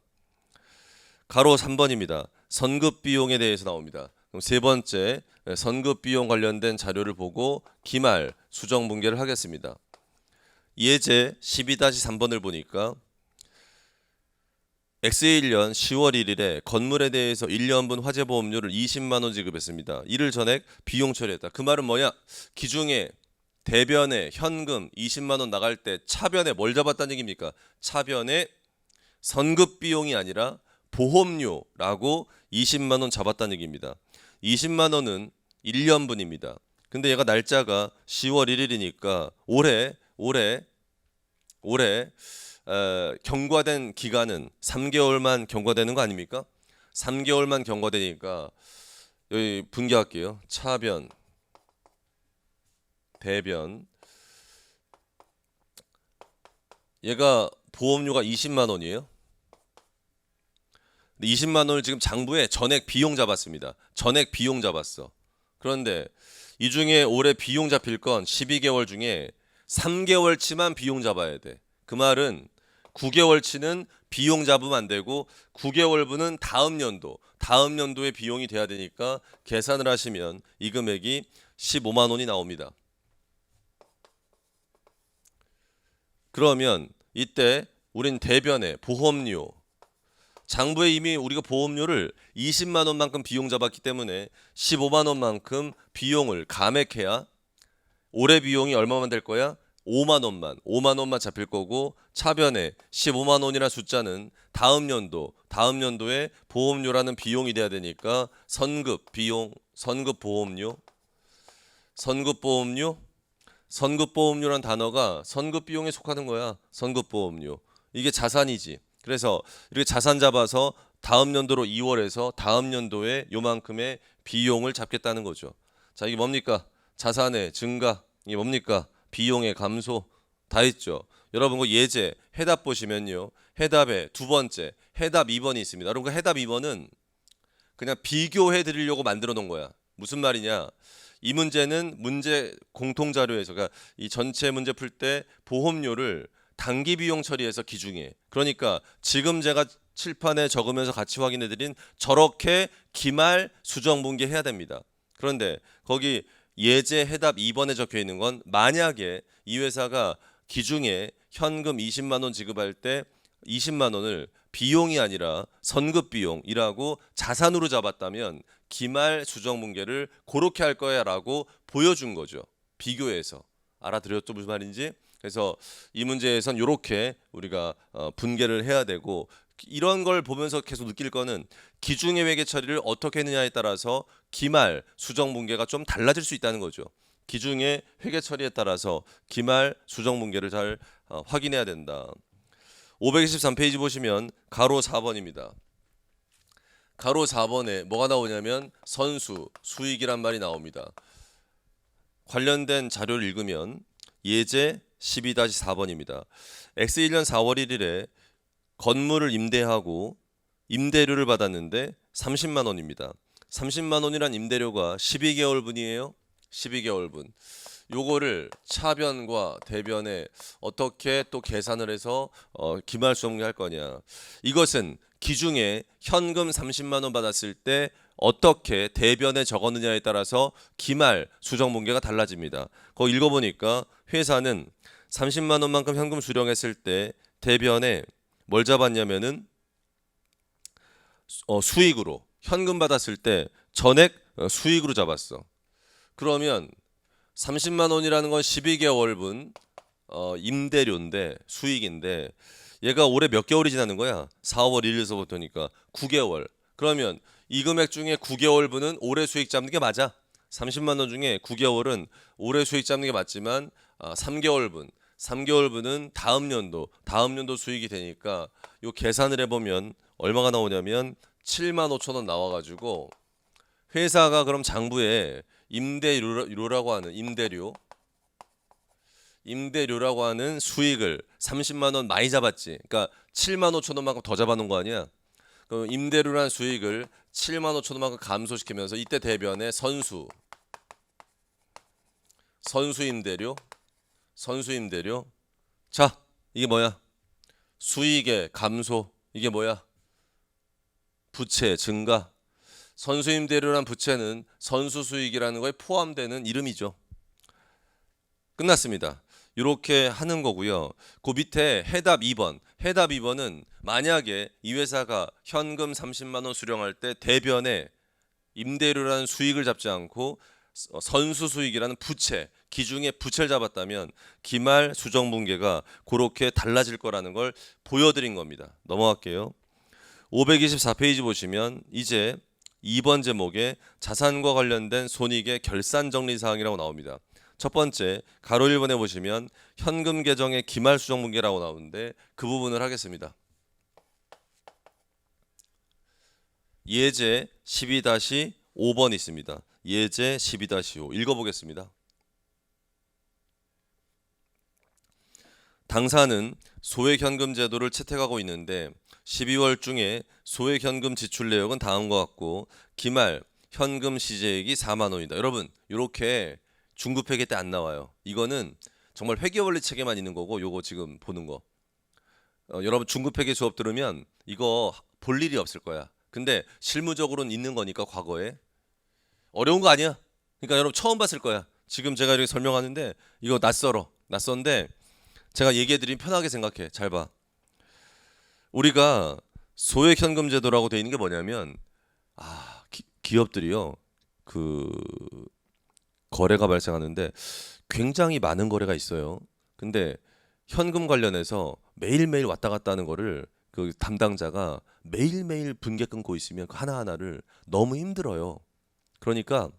가로 3번입니다. 선급 비용에 대해서 나옵니다. 그럼 세 번째 선급 비용 관련된 자료를 보고 기말 수정 분계를 하겠습니다. 예제 12-3번을 보니까 X1년 10월 1일에 건물에 대해서 1년분 화재보험료를 20만 원 지급했습니다. 이를 전액 비용 처리했다. 그 말은 뭐냐? 기중에 대변에 현금 20만 원 나갈 때 차변에 뭘 잡았다는 얘기입니까? 차변에 선급 비용이 아니라 보험료라고 20만 원 잡았다는 얘기입니다. 20만 원은 1년분입니다. 근데 얘가 날짜가 10월 1일이니까 올해 경과된 기간은 3개월만 경과되는 거 아닙니까? 3개월만 경과되니까 여기 분개할게요. 차변, 대변. 얘가 보험료가 20만 원이에요. 20만 원을 지금 장부에 전액 비용 잡았습니다. 전액 비용 잡았어. 그런데 이 중에 올해 비용 잡힐 건 12개월 중에 3개월치만 비용 잡아야 돼. 그 말은 9개월치는 비용 잡으면 안 되고 9개월분은 다음 연도에 비용이 돼야 되니까 계산을 하시면 이 금액이 15만 원이 나옵니다. 그러면 이때 우린 대변에 보험료 장부에 이미 우리가 보험료를 20만 원만큼 비용 잡았기 때문에 15만 원만큼 비용을 감액해야 올해 비용이 얼마만 될 거야? 5만 원만 잡힐 거고 차변에 15만 원이라는 숫자는 다음 연도에 보험료라는 비용이 돼야 되니까 선급 비용, 선급 보험료라는 단어가 선급 비용에 속하는 거야. 선급 보험료. 이게 자산이지. 그래서 이렇게 자산 잡아서 다음 연도로 2월에서 다음 연도에 요만큼의 비용을 잡겠다는 거죠. 자, 이게 뭡니까? 자산의 증가. 이게 뭡니까? 비용의 감소. 다 있죠. 여러분 그 예제 해답 보시면요. 해답에 두 번째 해답 2번이 있습니다. 여러분 그 해답 2번은 그냥 비교해 드리려고 만들어 놓은 거야. 무슨 말이냐? 이 문제는 문제 공통 자료에서 그러니까 이 전체 문제 풀 때 보험료를 단기 비용 처리해서 기중에, 그러니까 지금 제가 칠판에 적으면서 같이 확인해 드린 저렇게 기말 수정분기 해야 됩니다. 그런데 거기 예제 해답 2번에 적혀 있는 건 만약에 이 회사가 기중에 현금 20만 원 지급할 때 20만 원을 비용이 아니라 선급 비용이라고 자산으로 잡았다면 기말 수정분계를 그렇게 할 거야라고 보여준 거죠. 비교해서. 알아들었죠? 무슨 말인지? 그래서 이 문제에선 이렇게 우리가 분계를 해야 되고, 이런 걸 보면서 계속 느낄 거는 기중의 회계 처리를 어떻게 했느냐에 따라서 기말 수정 분계가 좀 달라질 수 있다는 거죠. 기중의 회계 처리에 따라서 기말 수정 분계를 잘 확인해야 된다. 523페이지 보시면 가로 4번입니다. 가로 4번에 뭐가 나오냐면 선수, 수익이란 말이 나옵니다. 관련된 자료를 읽으면 예제 12-4번입니다. X1년 4월 1일에 건물을 임대하고 임대료를 받았는데 30만 원입니다. 30만 원이란 임대료가 12개월분이에요. 12개월분. 요거를 차변과 대변에 어떻게 또 계산을 해서 기말 수정할 거냐. 이것은 기중에 현금 30만 원 받았을 때 어떻게 대변에 적었느냐에 따라서 기말 수정 분계가 달라집니다. 거기 읽어보니까 회사는 30만 원만큼 현금 수령했을 때 대변에 뭘 잡았냐면은 수익으로, 현금 받았을 때 전액 수익으로 잡았어. 그러면 30만 원이라는 건 12개월분 임대료인데, 수익인데, 얘가 올해 몇 개월이 지나는 거야? 4월 1일서부터니까 9개월. 그러면 이 금액 중에 9개월분은 올해 수익 잡는 게 맞아. 30만 원 중에 9개월은 올해 수익 잡는 게 맞지만 3개월분은 다음 연도 수익이 되니까 요 계산을 해보면 얼마가 나오냐면 7만 5천 원 나와가지고, 회사가 그럼 장부에 임대료라고 하는 임대료라고 하는 수익을 30만 원 많이 잡았지. 그러니까 7만 5천 원만큼 더 잡아놓은 거 아니야. 그럼 임대료란 수익을 7만 5천 원만큼 감소시키면서 이때 대변에 선수 임대료. 자, 이게 뭐야? 수익의 감소. 이게 뭐야? 부채 증가. 선수 임대료란 부채는 선수 수익이라는 거에 포함되는 이름이죠. 끝났습니다. 이렇게 하는 거고요. 그 밑에 해답 2번은 만약에 이 회사가 현금 30만 원 수령할 때 대변에 임대료라는 수익을 잡지 않고 선수 수익이라는 부채, 기중에 부채를 잡았다면 기말 수정 분계가 그렇게 달라질 거라는 걸 보여드린 겁니다. 넘어갈게요. 524페이지 보시면 이제 2번 제목에 자산과 관련된 손익의 결산 정리 사항이라고 나옵니다. 첫 번째 가로 1번에 보시면 현금 계정의 기말 수정 분계라고 나오는데 그 부분을 하겠습니다. 예제 12-5번 있습니다. 예제 12-5 읽어보겠습니다. 당사는 소액현금 제도를 채택하고 있는데 12월 중에 소액현금 지출 내역은 다음과 같고 기말 현금 시제액이 4만 원이다. 여러분 이렇게 중급회계 때 안 나와요. 이거는 정말 회계원리 책에만 있는 거고, 요거 지금 보는 거 여러분 중급회계 수업 들으면 이거 볼 일이 없을 거야. 근데 실무적으로는 있는 거니까 과거에 어려운 거 아니야. 그러니까 여러분 처음 봤을 거야. 지금 제가 이렇게 설명하는데 이거 낯선데 제가 얘기해드리면 편하게 생각해. 잘 봐. 우리가 소액현금 제도라고 돼 있는 게 뭐냐면 기업들이요 그 거래가 발생하는데 굉장히 많은 거래가 있어요. 근데 현금 관련해서 매일매일 왔다 갔다 하는 거를 그 담당자가 매일매일 분계 끊고 있으면 그 하나하나를 너무 힘들어요. 그러니까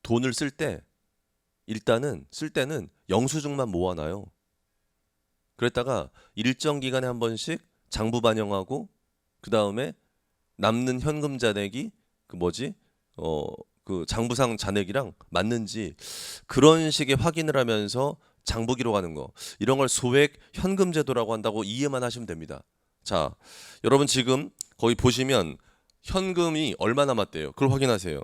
돈을 쓸 때는 영수증만 모아놔요. 그랬다가 일정 기간에 한 번씩 장부 반영하고 그 다음에 남는 현금 잔액이 그 장부상 잔액이랑 맞는지 그런 식의 확인을 하면서 장부 기록하는 거, 이런 걸 소액 현금 제도라고 한다고 이해만 하시면 됩니다. 자, 여러분 지금 거기 보시면 현금이 얼마 남았대요. 그걸 확인하세요.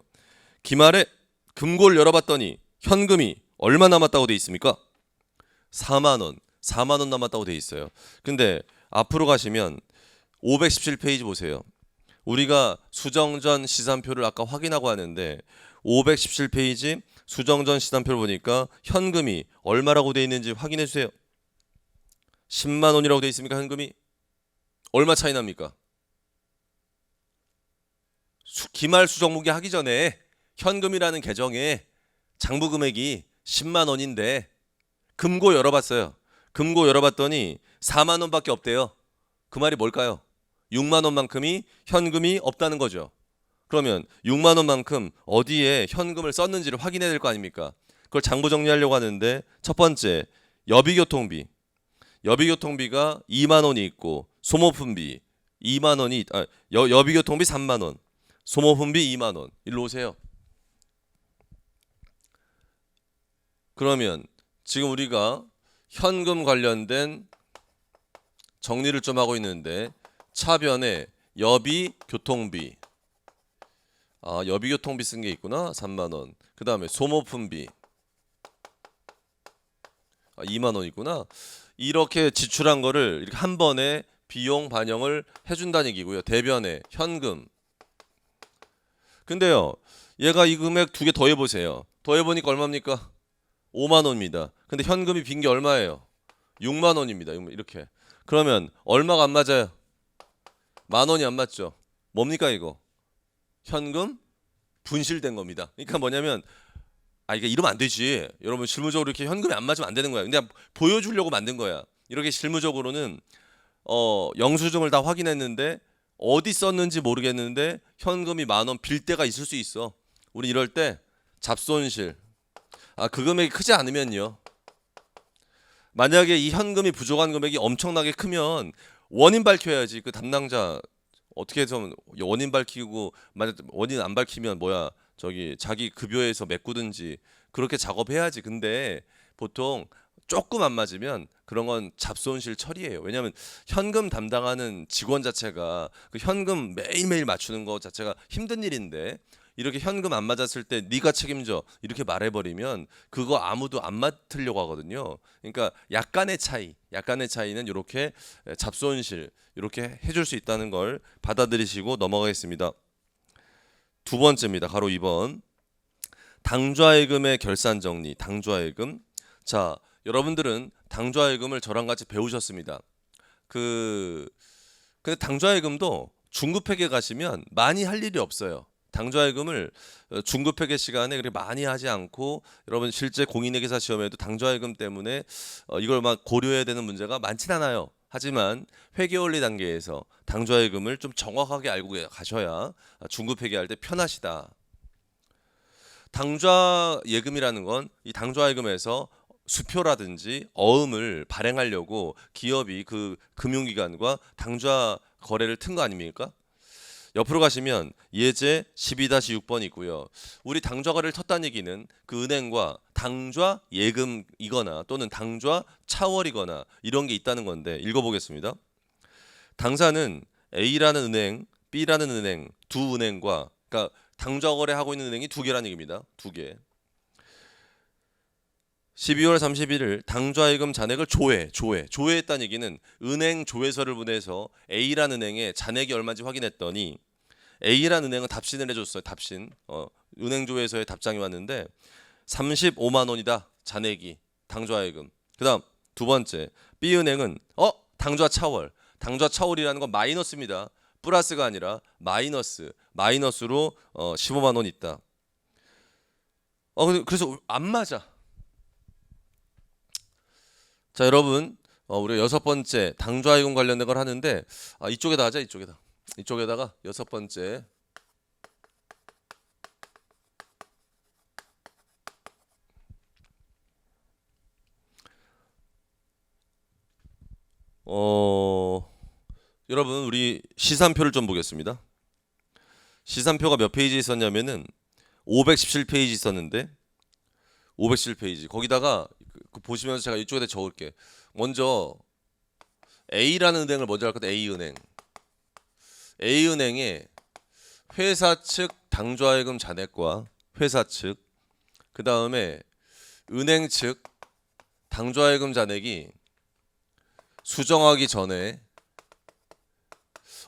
기말에 금고를 열어봤더니 현금이 얼마 남았다고 돼 있습니까? 4만 원. 4만 원 남았다고 돼 있어요. 근데 앞으로 가시면 517페이지 보세요. 우리가 수정전 시산표를 아까 확인하고 하는데 517페이지 수정전 시산표를 보니까 현금이 얼마라고 돼 있는지 확인해 주세요. 10만 원이라고 돼 있습니까? 현금이 얼마 차이 납니까? 기말 수정무기 하기 전에 현금이라는 계정에 장부 금액이 10만 원인데 금고 열어봤어요. 금고 열어봤더니 4만 원밖에 없대요. 그 말이 뭘까요? 6만 원만큼이 현금이 없다는 거죠. 그러면 6만 원만큼 어디에 현금을 썼는지를 확인해야 될 거 아닙니까? 그걸 장부 정리하려고 하는데 첫 번째 여비교통비. 여비교통비가 2만 원이 있고 소모품비 2만 원이 여비교통비 3만 원. 소모품비 2만 원. 일로 오세요. 그러면 지금 우리가 현금 관련된 정리를 좀 하고 있는데 차변에 여비교통비 여비교통비 쓴 게 있구나. 3만 원. 그 다음에 소모품비 2만 원이구나. 이렇게 지출한 거를 이렇게 한 번에 비용 반영을 해준다는 얘기고요. 대변에 현금. 근데요, 얘가 이 금액 두 개 더해보세요. 더해보니까 얼마입니까? 5만 원입니다. 근데 현금이 빈 게 얼마예요? 6만 원입니다. 이렇게. 그러면 얼마가 안 맞아요? 만 원이 안 맞죠? 뭡니까 이거? 현금 분실된 겁니다. 그러니까 뭐냐면 이게 이러면 안 되지. 여러분 실무적으로 이렇게 현금이 안 맞으면 안 되는 거야. 그냥 보여주려고 만든 거야. 이렇게 실무적으로는 영수증을 다 확인했는데 어디 썼는지 모르겠는데 현금이 만 원 빌 때가 있을 수 있어. 우리 이럴 때 잡손실. 그 금액이 크지 않으면요. 만약에 이 현금이 부족한 금액이 엄청나게 크면 원인 밝혀야지. 그 담당자 어떻게 해서 원인 밝히고 만약 원인 안 밝히면 자기 급여에서 메꾸든지 그렇게 작업해야지. 근데 보통 조금 안 맞으면 그런 건 잡손실 처리예요. 왜냐하면 현금 담당하는 직원 자체가 그 현금 매일매일 맞추는 거 자체가 힘든 일인데 이렇게 현금 안 맞았을 때 네가 책임져 이렇게 말해버리면 그거 아무도 안 맡으려고 하거든요. 그러니까 약간의 차이는 이렇게 잡손실 이렇게 해줄 수 있다는 걸 받아들이시고 넘어가겠습니다. 두 번째입니다. 가로 2번. 당좌예금의 결산 정리. 당좌예금. 자, 여러분들은 당좌예금을 저랑 같이 배우셨습니다. 근데 당좌예금도 중급회계 가시면 많이 할 일이 없어요. 당좌예금을 중급회계 시간에 그렇게 많이 하지 않고 여러분 실제 공인회계사 시험에도 당좌예금 때문에 이걸 막 고려해야 되는 문제가 많진 않아요. 하지만 회계원리 단계에서 당좌예금을 좀 정확하게 알고 가셔야 중급회계할 때 편하시다. 당좌예금이라는 건 이 당좌예금에서 수표라든지 어음을 발행하려고 기업이 그 금융기관과 당좌 거래를 튼 거 아닙니까? 옆으로 가시면 예제 12-6번 있고요. 우리 당좌 거래를 텄다는 얘기는 그 은행과 당좌 예금이거나 또는 당좌 차월이거나 이런 게 있다는 건데 읽어보겠습니다. 당사는 A라는 은행, B라는 은행 두 은행과 그러니까 당좌 거래하고 있는 은행이 두 개라는 얘기입니다. 두 개. 12월 31일 당좌예금 잔액을 조회했다는 얘기는 은행 조회서를 보내서 A라는 은행에 잔액이 얼마인지 확인했더니 A라는 은행은 답신을 해줬어요. 답신. 은행 조회서에 답장이 왔는데 35만 원이다. 잔액이 당좌예금. 그다음 두 번째 B은행은 당좌 차월. 당좌 차월이라는 건 마이너스입니다. 플러스가 아니라 마이너스로 15만 원 있다. 그래서 안 맞아. 자, 여러분, 우리가 여섯 번째 당좌예금 관련된 걸 하는데 이쪽에다 하자. 이쪽에다가 여섯 번째 여러분 우리 시산표를 좀 보겠습니다. 시산표가 몇 페이지 있었냐면은 517페이지 있었는데 517페이지 거기다가 보시면서 제가 이쪽에다 적을게. 먼저 A라는 은행을 먼저 할 건데 A은행의 회사 측 당좌예금 잔액과 회사 측 그 다음에 은행 측 당좌예금 잔액이 수정하기 전에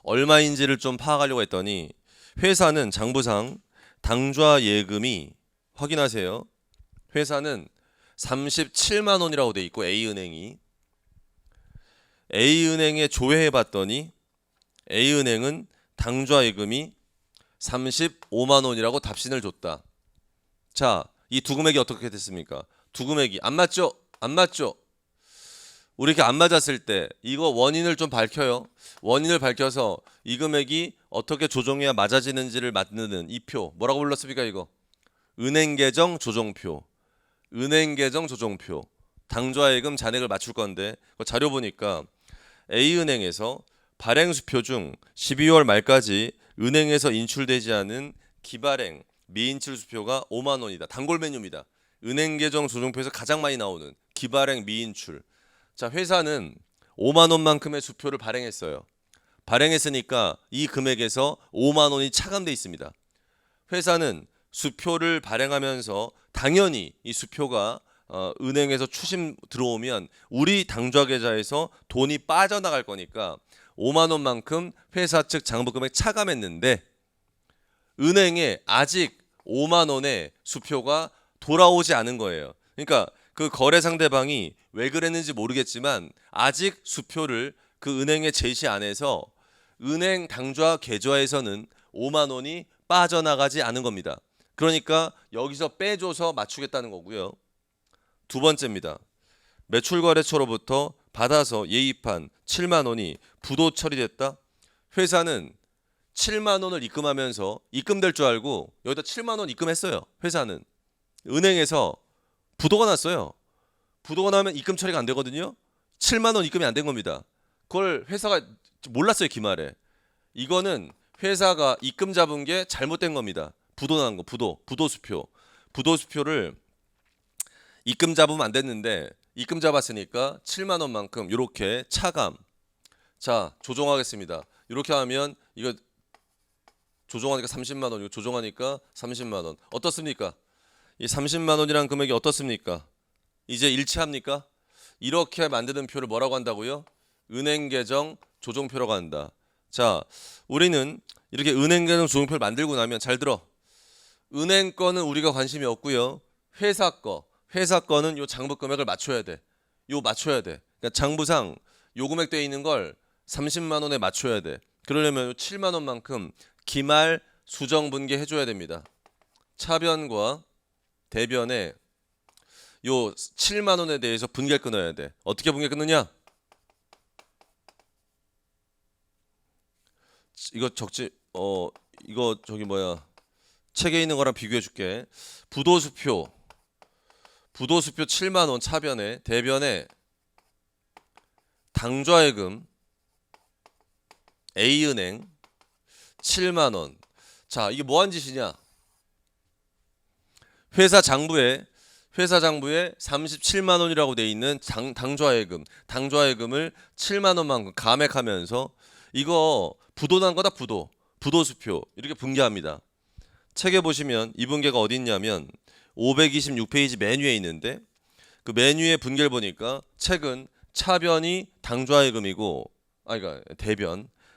얼마인지를 좀 파악하려고 했더니 회사는 장부상 당좌예금이 확인하세요. 회사는 37만 원이라고 돼 있고 A은행에 조회해 봤더니 A은행은 당좌예금이 35만 원이라고 답신을 줬다. 자, 이 두 금액이 어떻게 됐습니까? 두 금액이 안 맞죠? 안 맞죠? 우리 이렇게 안 맞았을 때 이거 원인을 좀 밝혀요. 원인을 밝혀서 이 금액이 어떻게 조정해야 맞아지는지를 만드는 이 표 뭐라고 불렀습니까? 이거 은행계정 조정표. 은행계정 조정표. 당좌예금 잔액을 맞출 건데 자료 보니까 A은행에서 발행수표 중 12월 말까지 은행에서 인출되지 않은 기발행 미인출 수표가 5만 원이다. 단골 메뉴입니다. 은행계정 조정표에서 가장 많이 나오는 기발행 미인출. 자, 회사는 5만 원만큼의 수표를 발행했어요. 발행했으니까 이 금액에서 5만 원이 차감돼 있습니다. 회사는 수표를 발행하면서 당연히 이 수표가 은행에서 추심 들어오면 우리 당좌 계좌에서 돈이 빠져나갈 거니까 5만 원만큼 회사 측 장부금액 차감했는데 은행에 아직 5만 원의 수표가 돌아오지 않은 거예요. 그러니까 그 거래 상대방이 왜 그랬는지 모르겠지만 아직 수표를 그 은행의 제시 안에서 은행 당좌 계좌에서는 5만 원이 빠져나가지 않은 겁니다. 그러니까 여기서 빼줘서 맞추겠다는 거고요. 두 번째입니다. 매출거래처로부터 받아서 예입한 7만 원이 부도 처리됐다. 회사는 7만 원을 입금하면서 입금될 줄 알고 여기다 7만 원 입금했어요. 회사는 은행에서 부도가 났어요. 부도가 나면 입금 처리가 안 되거든요. 7만 원 입금이 안 된 겁니다. 그걸 회사가 몰랐어요. 기말에. 이거는 회사가 입금 잡은 게 잘못된 겁니다. 부도 난 거. 부도수표. 부도수표를 입금 잡으면 안 됐는데 입금 잡았으니까 7만 원만큼 이렇게 차감. 자, 조정하겠습니다. 이렇게 하면 이거 조정하니까 30만 원, 이거 조정하니까 30만 원. 어떻습니까? 이 30만 원이라는 금액이 어떻습니까? 이제 일치합니까? 이렇게 만드는 표를 뭐라고 한다고요? 은행계정 조정표라고 한다. 자, 우리는 이렇게 은행계정 조정표를 만들고 나면 잘 들어. 은행 거는 우리가 관심이 없고요. 회사 거는 요 장부 금액을 맞춰야 돼. 요 맞춰야 돼. 그러니까 장부상 요 금액 돼 있는 걸 30만 원에 맞춰야 돼. 그러려면 요 7만 원만큼 기말 수정 분계 해줘야 됩니다. 차변과 대변에 요 7만 원에 대해서 분계를 끊어야 돼. 어떻게 분계 끊느냐? 이거 적지 이거 저기 뭐야 책에 있는 거랑 비교해 줄게. 부도수표 7만 원 차변에 대변에 당좌예금 A은행 7만 원. 자, 이게 뭐한 짓이냐? 회사 장부에 37만 원이라고 돼 있는 당좌예금을 7만 원만큼 감액하면서 이거 부도 난 거다. 부도수표 이렇게 분개합니다. 책에 보시면 이 분개가 어디 있냐면 526페이지 메뉴에 있는데 그 메뉴의 분개를 보니까 책은 차변이 당좌예금이고 그러니까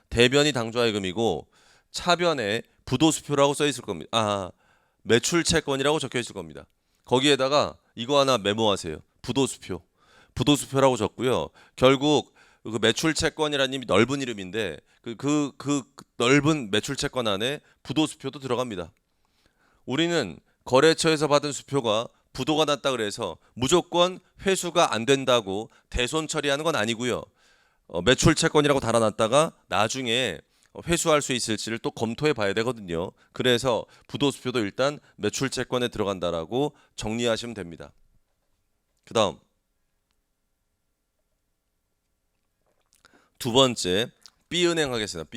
대변이 당좌예금이고 차변에 부도수표라고 써 있을 겁니다. 매출채권이라고 적혀 있을 겁니다. 거기에다가 이거 하나 메모하세요. 부도수표라고 적고요. 결국 그 매출채권이라는 이름이 넓은 이름인데 그 넓은 매출채권 안에 부도수표도 들어갑니다. 우리는 거래처에서 받은 수표가 부도가 났다 그래서 무조건 회수가 안 된다고 대손 처리하는 건 아니고요. 매출채권이라고 달아놨다가 나중에 회수할 수 있을지를 또 검토해 봐야 되거든요. 그래서 부도수표도 일단 매출채권에 들어간다라고 정리하시면 됩니다. 그 다음 두 번째 B은행 하겠습니다.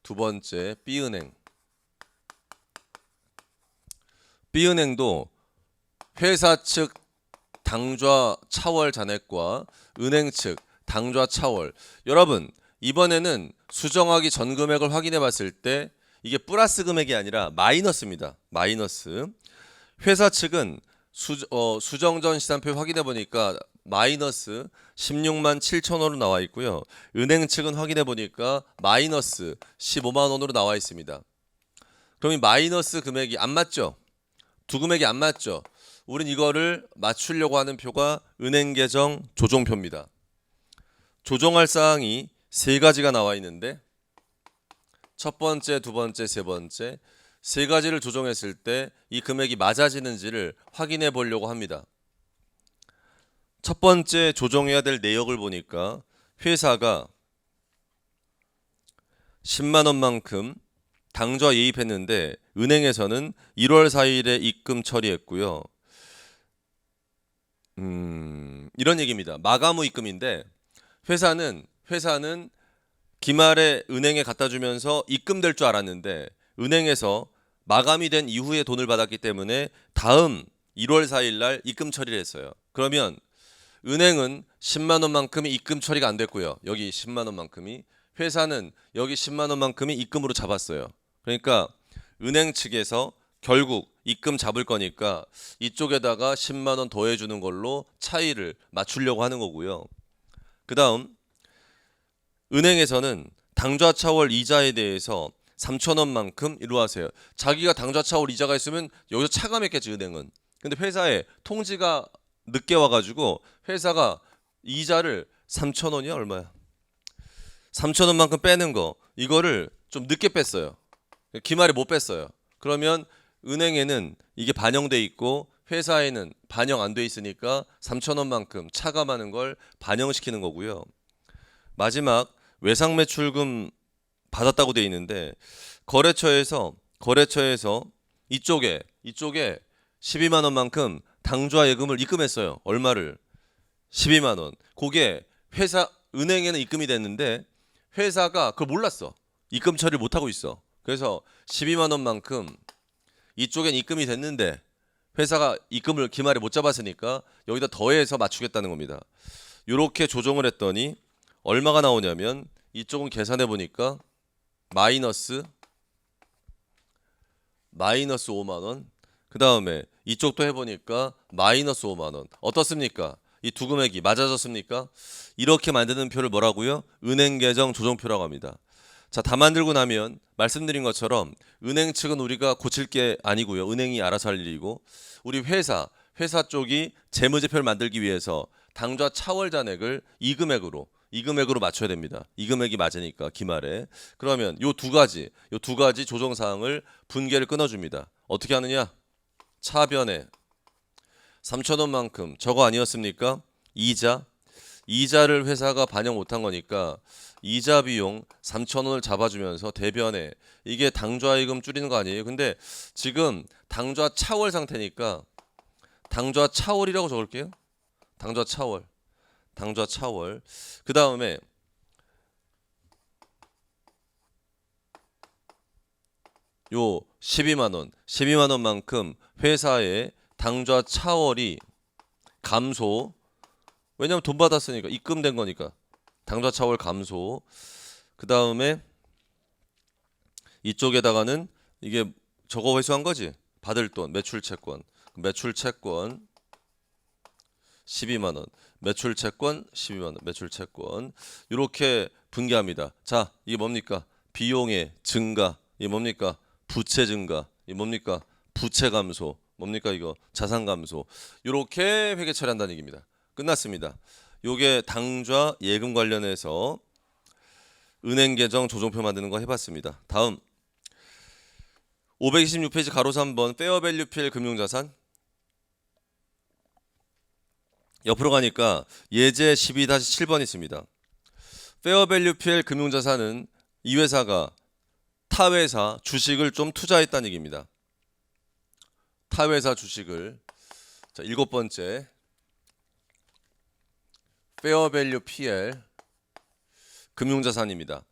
두 번째 B은행도 회사 측 당좌 차월 잔액과 은행 측 당좌 차월. 여러분 이번에는 수정하기 전 금액을 확인해 봤을 때 이게 플러스 금액이 아니라 마이너스입니다. 마이너스. 회사 측은 수정전 시산표 확인해 보니까 마이너스 16만 7천 원으로 나와 있고요. 은행 측은 확인해 보니까 마이너스 15만 원으로 나와 있습니다. 그럼 이 마이너스 금액이 안 맞죠? 두 금액이 안 맞죠? 우린 이거를 맞추려고 하는 표가 은행 계정 조정표입니다. 조정할 사항이 세 가지가 나와 있는데 첫 번째, 두 번째, 세 번째 세 가지를 조정했을 때 이 금액이 맞아지는지를 확인해 보려고 합니다. 첫 번째 조정해야 될 내역을 보니까 회사가 10만 원만큼 당좌 예입했는데 은행에서는 1월 4일에 입금 처리했고요. 이런 얘기입니다. 마감 후 입금인데 회사는 기말에 은행에 갖다 주면서 입금될 줄 알았는데 은행에서 마감이 된 이후에 돈을 받았기 때문에 다음 1월 4일 날 입금 처리를 했어요. 그러면 은행은 10만 원만큼이 입금 처리가 안 됐고요. 여기 10만 원만큼이 회사는 여기 10만 원만큼이 입금으로 잡았어요. 그러니까 은행 측에서 결국 입금 잡을 거니까 이쪽에다가 10만 원 더해 주는 걸로 차이를 맞추려고 하는 거고요. 그다음 은행에서는 당좌 차월 이자에 대해서 3천 원만큼 이루 하세요. 자기가 당좌 차월 이자가 있으면 여기서 차감했겠지 은행은. 근데 회사에 통지가 늦게 와가지고 회사가 이자를 3천 원이야 얼마야? 3천 원만큼 빼는 거 이거를 좀 늦게 뺐어요. 기말에 못 뺐어요. 그러면 은행에는 이게 반영돼 있고 회사에는 반영 안 돼 있으니까 3천 원만큼 차감하는 걸 반영시키는 거고요. 마지막 외상 매출금 받았다고 돼 있는데 거래처에서 이쪽에 12만 원만큼 당좌 예금을 입금했어요. 얼마를? 12만 원. 그게 회사 은행에는 입금이 됐는데 회사가 그걸 몰랐어. 입금 처리를 못 하고 있어. 그래서 12만 원만큼 이쪽엔 입금이 됐는데 회사가 입금을 기말에 못 잡았으니까 여기다 더해서 맞추겠다는 겁니다. 이렇게 조정을 했더니 얼마가 나오냐면 이쪽은 계산해 보니까 마이너스 5만 원. 그 다음에 이쪽도 해보니까 마이너스 5만 원. 어떻습니까? 이 두 금액이 맞아졌습니까? 이렇게 만드는 표를 뭐라고요? 은행 계정 조정표라고 합니다. 자, 다 만들고 나면 말씀드린 것처럼 은행 측은 우리가 고칠 게 아니고요. 은행이 알아서 할 일이고 우리 회사 쪽이 재무제표를 만들기 위해서 당좌 차월 잔액을 이 금액으로 맞춰야 됩니다. 이 금액이 맞으니까 기말에. 그러면 요 두 가지 조정 사항을 분계를 끊어줍니다. 어떻게 하느냐? 차변에 3천 원만큼 저거 아니었습니까? 이자를 회사가 반영 못한 거니까 이자 비용 3천 원을 잡아주면서 대변에 이게 당좌예금 줄이는 거 아니에요? 근데 지금 당좌 차월 상태니까 당좌 차월이라고 적을게요. 당좌 차월. 그 다음에 요 12만 원만큼 회사의 당좌 차월이 감소. 왜냐면 돈 받았으니까 입금된 거니까 당좌 차월 감소. 그 다음에 이쪽에다가는 이게 저거 회수한 거지. 받을 돈 매출 채권 12만 원. 매출 채권 12만 원. 매출 채권. 이렇게 분개합니다. 자, 이게 뭡니까? 비용의 증가. 이게 뭡니까? 부채 증가. 이게 뭡니까? 부채 감소. 뭡니까 이거? 자산 감소. 이렇게 회계 처리한다는 얘기입니다. 끝났습니다. 요게 당좌 예금 관련해서 은행 계정 조정표 만드는 거 해봤습니다. 다음 526페이지 가로 3번 페어밸류 필 금융자산. 옆으로 가니까 예제 12-7번 있습니다. 페어밸류 필 금융자산은 이 회사가 타 회사 주식을 좀 투자했다는 얘기입니다. 타 회사 주식을. 자, 7번째 페어밸류 PL 금융자산입니다.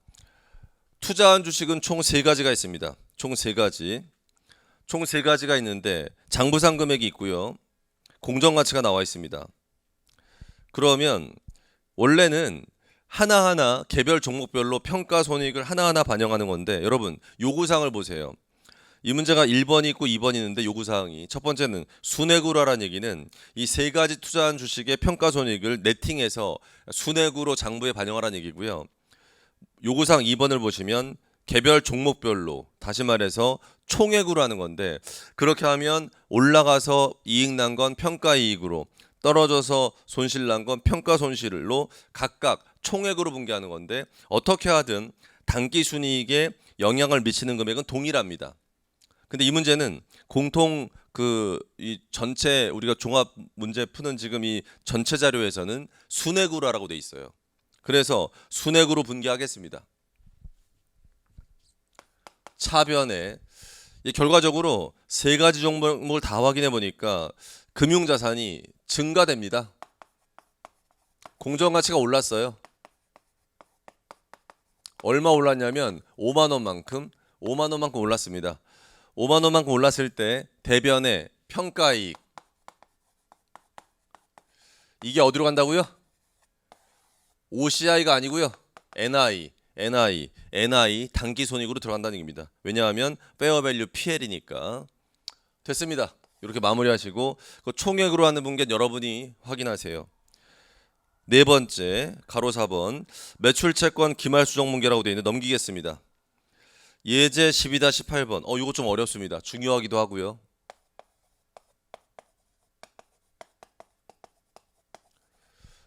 투자한 주식은 총 3가지가 있습니다. 총 3가지가 있는데 장부상 금액이 있고요. 공정가치가 나와 있습니다. 그러면 원래는 하나하나 개별 종목별로 평가 손익을 하나하나 반영하는 건데 여러분 요구사항을 보세요. 이 문제가 1번이 있고 2번이 있는데 요구사항이 첫 번째는 순회구라는 얘기는 이 세 가지 투자한 주식의 평가손익을 네팅해서 순회구로 장부에 반영하라는 얘기고요. 요구사항 2번을 보시면 개별 종목별로 다시 말해서 총액으로 하는 건데 그렇게 하면 올라가서 이익 난 건 평가이익으로 떨어져서 손실 난 건 평가손실로 각각 총액으로 분개하는 건데 어떻게 하든 단기순이익에 영향을 미치는 금액은 동일합니다. 근데 이 문제는 공통 이 전체 우리가 종합 문제 푸는 지금 이 전체 자료에서는 순회구라고 돼 있어요. 그래서 순회구로 분개하겠습니다. 차변에 결과적으로 세 가지 종목을 다 확인해 보니까 금융자산이 증가됩니다. 공정가치가 올랐어요. 얼마 올랐냐면 5만 원만큼 올랐습니다. 5만 원만큼 올랐을 때 대변의 평가이익 이게 어디로 간다고요? OCI가 아니고요. NI 단기손익으로 들어간다는 얘기입니다. 왜냐하면 페어밸류 PL이니까. 됐습니다. 이렇게 마무리하시고 그 총액으로 하는 분께 여러분이 확인하세요. 네 번째 가로 4번 매출채권 기말수정분개라고 되어 있는데 넘기겠습니다. 예제 12-8번 이거 좀 어렵습니다. 중요하기도 하고요.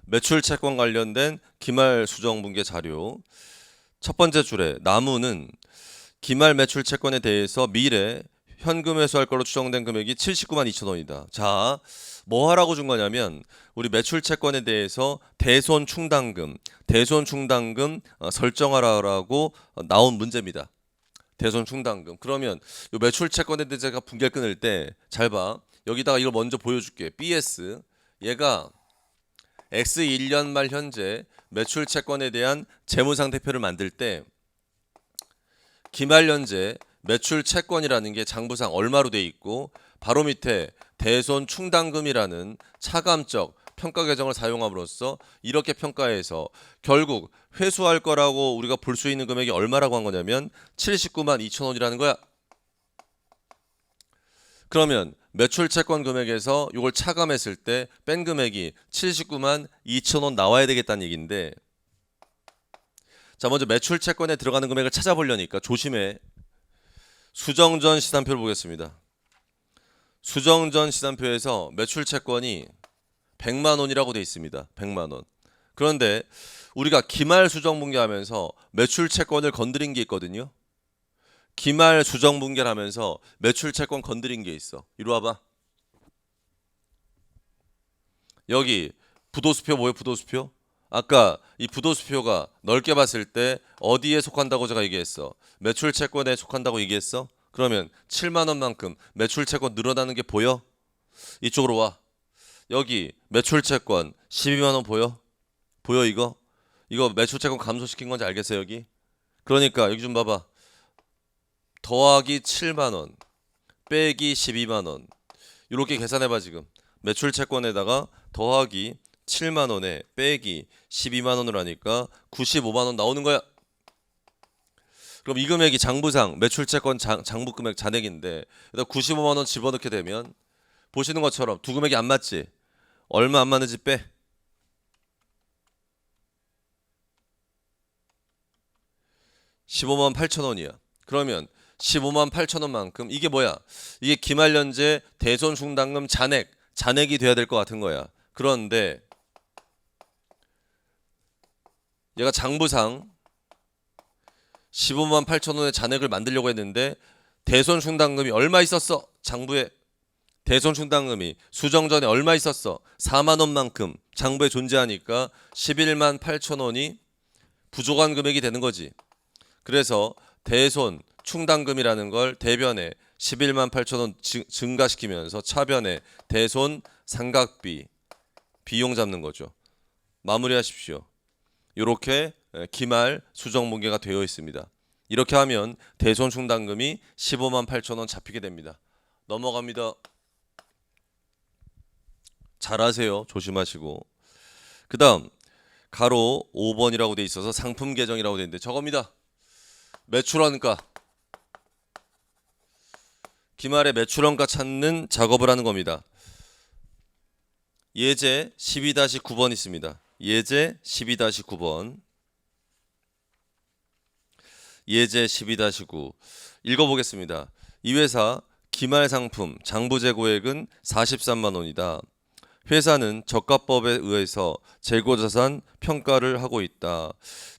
매출채권 관련된 기말수정분개 자료 첫 번째 줄에 나무는 기말 매출채권에 대해서 미래 현금 회수할 걸로 추정된 금액이 79만 2천 원이다. 자, 뭐 하라고 준 거냐면 우리 매출채권에 대해서 대손충당금 설정하라고 나온 문제입니다. 대손충당금. 그러면 이 매출채권에 대해서 제가 분개를 끊을 때 잘 봐. 여기다가 이걸 먼저 보여줄게. BS 얘가 X1년 말 현재 매출채권에 대한 재무상태표를 만들 때 기말 현재 매출채권이라는 게 장부상 얼마로 돼 있고 바로 밑에 대손충당금이라는 차감적 평가 계정을 사용함으로써 이렇게 평가해서 결국 회수할 거라고 우리가 볼 수 있는 금액이 얼마라고 한 거냐면 79만 2천 원이라는 거야. 그러면 매출채권 금액에서 이걸 차감했을 때 뺀 금액이 79만 2천 원 나와야 되겠다는 얘기인데 자 먼저 매출채권에 들어가는 금액을 찾아보려니까 조심해. 수정전 시산표를 보겠습니다. 수정전 시산표에서 매출채권이 100만 원이라고 돼 있습니다. 100만 원. 그런데 우리가 기말 수정분개하면서 매출채권을 건드린 게 있거든요. 기말 수정분개를 하면서 매출채권 건드린 게 있어. 이리 와봐. 여기 부도수표 뭐예요? 부도수표? 아까 이 부도수표가 넓게 봤을 때 어디에 속한다고 제가 얘기했어? 매출채권에 속한다고 얘기했어? 그러면 7만 원만큼 매출채권 늘어나는 게 보여? 이쪽으로 와. 여기 매출채권 12만 원 보여? 보여 이거? 이거 매출채권 감소시킨 건지 알겠어요 여기? 그러니까 여기 좀 봐봐. 더하기 7만 원 빼기 12만 원 이렇게 계산해봐 지금. 매출채권에다가 더하기 7만 원에 빼기 12만 원을 하니까 95만 원 나오는 거야. 그럼 이 금액이 장부상 매출채권 장부 금액 잔액인데 95만 원 집어넣게 되면 보시는 것처럼 두 금액이 안 맞지? 얼마 안 맞는지 빼. 15만 8천 원이야. 그러면 15만 8천 원만큼 이게 뭐야? 이게 기말연재 대손충당금 잔액이 돼야 될 것 같은 거야. 그런데 얘가 장부상 15만 8천 원의 잔액을 만들려고 했는데 대손충당금이 얼마 있었어? 장부에 대손충당금이 수정 전에 얼마 있었어? 4만 원만큼 장부에 존재하니까 11만 8천 원이 부족한 금액이 되는 거지. 그래서 대손 충당금이라는 걸 대변에 11만 8천 원 증가시키면서 차변에 대손 삼각비 비용 잡는 거죠. 마무리하십시오. 이렇게 기말 수정분개가 되어 있습니다. 이렇게 하면 대손 충당금이 15만 8천 원 잡히게 됩니다. 넘어갑니다. 잘하세요. 조심하시고. 그 다음 가로 5번이라고 돼 있어서 상품 계정이라고 돼 있는데 저겁니다. 매출원가 기말에 매출원가 찾는 작업을 하는 겁니다. 예제 12-9번 있습니다. 예제 12-9번. 예제 12-9 읽어보겠습니다. 이 회사 기말 상품 장부 재고액은 43만 원이다. 회사는 저가법에 의해서 재고자산 평가를 하고 있다.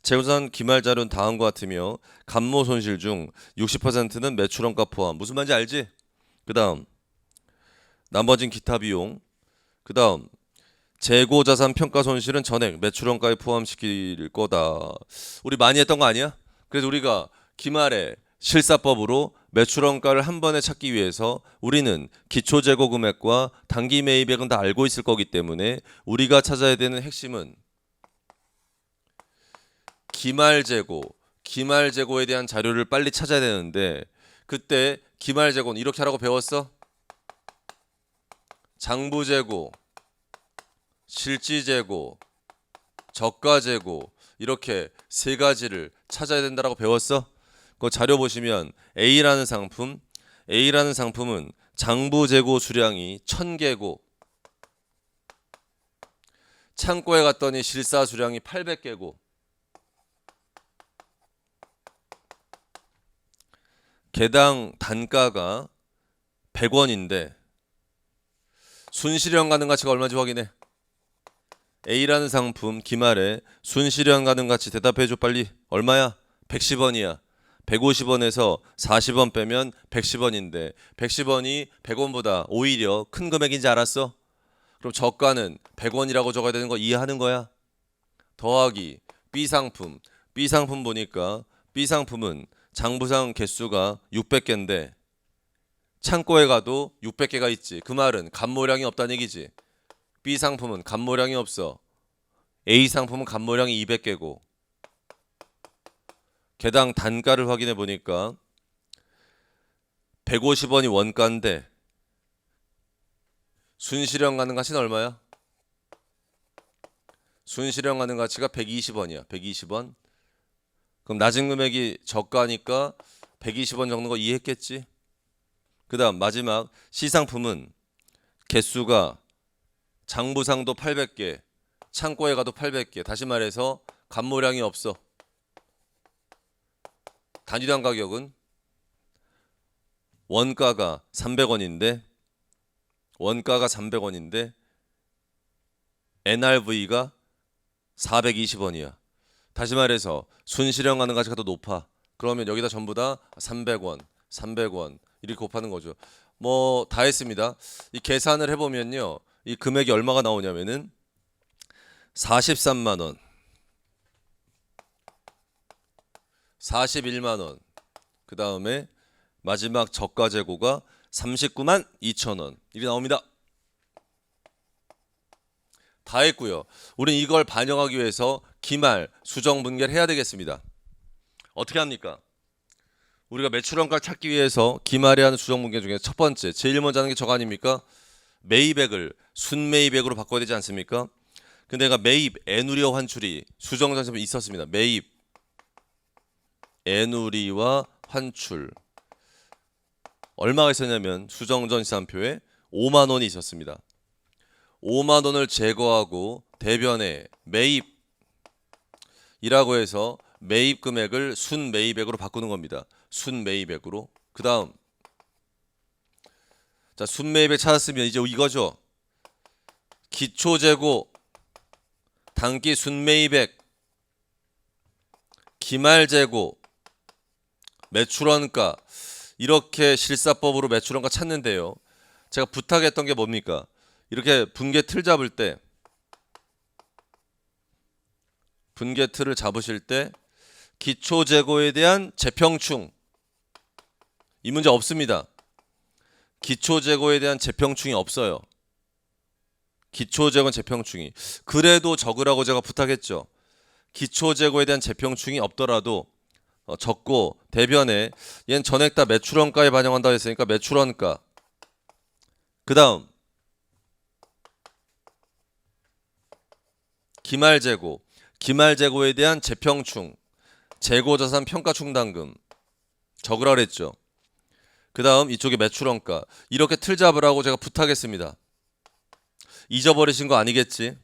재고자산 기말 자료는 다음과 같으며 감모 손실 중 60%는 매출원가 포함. 무슨 말인지 알지? 그 다음 나머진 기타 비용. 그 다음 재고자산 평가 손실은 전액 매출원가에 포함시킬 거다. 우리 많이 했던 거 아니야? 그래서 우리가 기말에 실사법으로 매출원가를 한 번에 찾기 위해서 우리는 기초재고 금액과 단기 매입액은 다 알고 있을 거기 때문에 우리가 찾아야 되는 핵심은 기말재고에 대한 자료를 빨리 찾아야 되는데, 그때 기말재고는 이렇게 하라고 배웠어? 장부재고, 실지재고, 저가재고, 이렇게 세 가지를 찾아야 된다라고 배웠어? 그 자료 보시면 A라는 상품은 장부재고 수량이 1000개고 창고에 갔더니 실사 수량이 800개고 개당 단가가 100원인데 순실현 가능 가치가 얼마인지 확인해. A라는 상품 기말에 순실현 가능 가치 대답해줘 빨리. 얼마야? 110원이야. 150원에서 40원 빼면 110원인데 110원이 100원보다 오히려 큰 금액인지 알았어? 그럼 저가는 100원이라고 적어야 되는 거 이해하는 거야? 더하기 B상품 보니까 B상품은 장부상 개수가 600개인데 창고에 가도 600개가 있지. 그 말은 간모량이 없다는 얘기지. B상품은 간모량이 없어. A상품은 간모량이 200개고 개당 단가를 확인해 보니까 150원이 원가인데 순실현 가능 가치는 얼마야? 순실현 가능 가치가 120원이야. 120원. 그럼 낮은 금액이 저가니까 120원 적는 거 이해했겠지? 그 다음 마지막 C상품은 개수가 장부상도 800개, 창고에 가도 800개. 다시 말해서 간모량이 없어. 단위당 가격은 원가가 300원인데 NRV가 420원이야. 다시 말해서 순실현 가능 가치가 더 높아. 그러면 여기다 전부 다 300원 이렇게 곱하는 거죠. 뭐 다 했습니다. 이 계산을 해보면요, 이 금액이 얼마가 나오냐면은 43만 원, 41만 원, 그 다음에 마지막 저가 재고가 39만 2천 원 이렇게 나옵니다. 다 했고요. 우린 이걸 반영하기 위해서 기말 수정 분계를 해야 되겠습니다. 어떻게 합니까? 우리가 매출원가를 찾기 위해서 기말에 하는 수정 분계 중에 첫 번째, 제일 먼저 하는 게 저거 아닙니까? 매입액을 순매입액으로 바꿔야 되지 않습니까? 근데 내가 매입 애누리와 환출이 수정 전체에 있었습니다. 매입 애누리와 환출 얼마가 있었냐면 수정전시산표에 5만 원이 있었습니다. 5만 원을 제거하고 대변에 매입이라고 해서 매입 금액을 순매입액으로 바꾸는 겁니다. 순매입액으로. 그 다음 자, 순매입액 찾았으면 이제 이거죠. 기초재고, 단기 순매입액, 기말재고, 매출원가 이렇게 실사법으로 매출원가 찾는데요. 제가 부탁했던 게 뭡니까? 이렇게 분계 틀 잡을 때 분계 틀을 잡으실 때 기초재고에 대한 재평충 이 문제 없습니다. 기초재고에 대한 재평충이 없어요. 기초재고는 재평충이. 그래도 적으라고 제가 부탁했죠. 기초재고에 대한 재평충이 없더라도 적고 대변에 얘는 전액 다 매출원가에 반영한다고 했으니까 매출원가. 그 다음 기말재고. 기말재고에 대한 재평충. 재고자산 평가충당금 적으라 그랬죠. 그 다음 이쪽에 매출원가. 이렇게 틀 잡으라고 제가 부탁했습니다. 잊어버리신 거 아니겠지?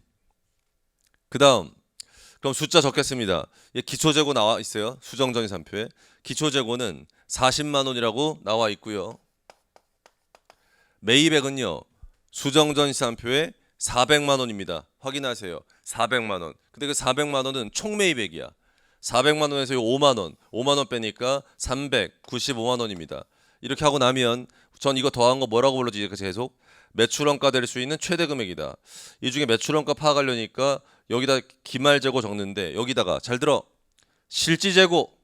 그 다음 그럼 숫자 적겠습니다. 기초재고 나와 있어요. 수정정의산표에. 기초재고는 40만 원이라고 나와 있고요. 매입액은요. 수정정의산표에 400만 원입니다. 확인하세요. 400만 원. 근데 그 400만 원은 총매입액이야. 400만 원에서 5만 원, 5만 원 빼니까 395만 원입니다. 이렇게 하고 나면 전 이거 더한 거 뭐라고 불러지? 계속 매출원가 될 수 있는 최대 금액이다. 이 중에 매출원가 파악하려니까 여기다 기말재고 적는데 여기다가 잘 들어. 실지재고,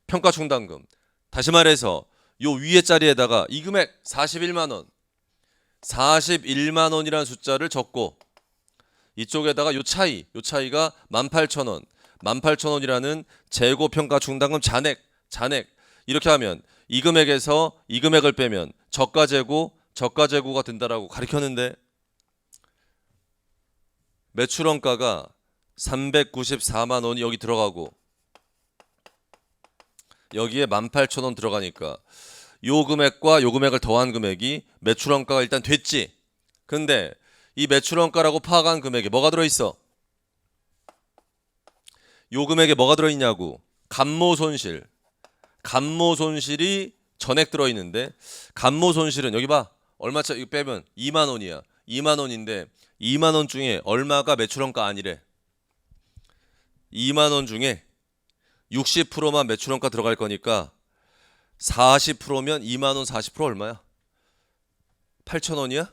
평가충당금. 다시 말해서 요 위에 자리에다가 이 금액 41만 원. 41만 원이라는 숫자를 적고 이쪽에다가 요 차이가 18,000원. 18,000원이라는 재고 평가 충당금 잔액 이렇게 하면 이 금액에서 이 금액을 빼면 저가재고가 된다라고 가르쳤는데 매출원가가 394만 원이 여기 들어가고 여기에 18,000원 들어가니까 요 금액과 요 금액을 더한 금액이 매출원가가 일단 됐지. 근데 이 매출원가라고 파악한 금액에 뭐가 들어있어? 요 금액에 뭐가 들어있냐고. 감모손실. 감모손실이 전액 들어있는데 감모손실은 여기 봐. 얼마짜리 이거 빼면 2만 원이야. 2만 원인데 2만 원 중에 얼마가 매출원가 아니래. 2만 원 중에 60%만 매출원가 들어갈 거니까 40%면 2만 원 40% 얼마야? 8,000원이야?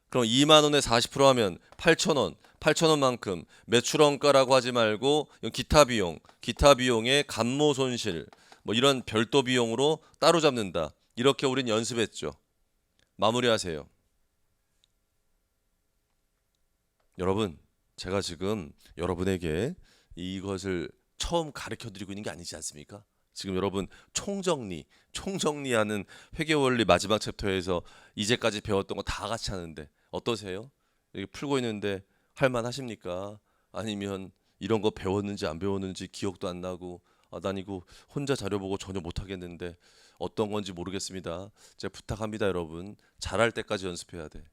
그럼 2만 원에 40% 하면 8,000원. 8,000원만큼 매출원가라고 하지 말고 기타 비용의 감모손실 뭐 이런 별도 비용으로 따로 잡는다. 이렇게 우린 연습했죠. 마무리하세요. 여러분, 제가 지금 여러분에게 이것을 처음 가르쳐드리고 있는 게 아니지 않습니까? 지금 여러분 총정리하는 회계원리 마지막 챕터에서 이제까지 배웠던 거 다 같이 하는데 어떠세요? 여기 풀고 있는데 할만하십니까? 아니면 이런 거 배웠는지 안 배웠는지 기억도 안 나고 난 이거 혼자 자료 보고 전혀 못하겠는데 어떤 건지 모르겠습니다. 제가 부탁합니다. 여러분 잘할 때까지 연습해야 돼.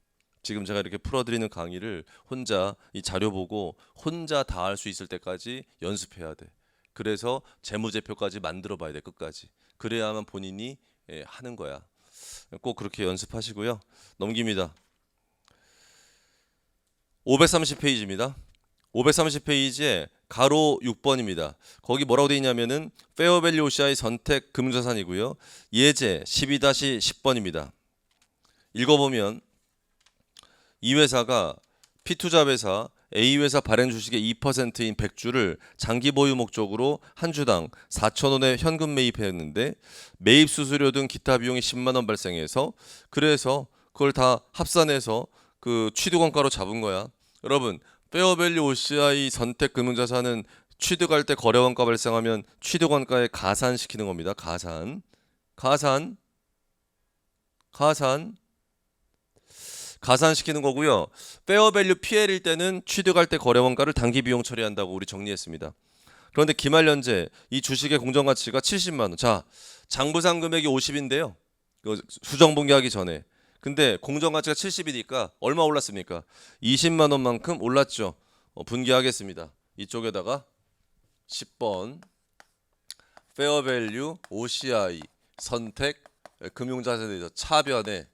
지금 제가 이렇게 풀어드리는 강의를 혼자 이 자료 보고 혼자 다 할 수 있을 때까지 연습해야 돼. 그래서 재무제표까지 만들어 봐야 돼. 끝까지. 그래야만 본인이 하는 거야. 꼭 그렇게 연습하시고요. 넘깁니다. 530페이지입니다. 530페이지에 가로 6번입니다. 거기 뭐라고 되어 있냐면은 페어밸류 OCI 선택 금융자산이고요. 예제 12-10번입니다. 읽어보면 이 회사가 P투자 회사 A회사 발행 주식의 2%인 100주를 장기 보유 목적으로 한 주당 4,000원에 현금 매입했는데 매입 수수료 등 기타 비용이 10만 원 발생해서 그래서 그걸 다 합산해서 그 취득원가로 잡은 거야. 여러분 페어밸류 OCI 선택 금융자산은 취득할 때 거래원가 발생하면 취득원가에 가산시키는 겁니다. 가산시키는 거고요. 페어밸류 PL일 때는 취득할 때 거래원가를 단기 비용 처리한다고 우리 정리했습니다. 그런데 기말연재 이 주식의 공정가치가 70만 원. 자, 장부상 금액이 50인데요. 수정분기하기 전에. 근데 공정가치가 70이니까 얼마 올랐습니까? 20만 원만큼 올랐죠. 분기하겠습니다. 이쪽에다가 10번 페어밸류 OCI 선택 금융자산에 대해서 차변에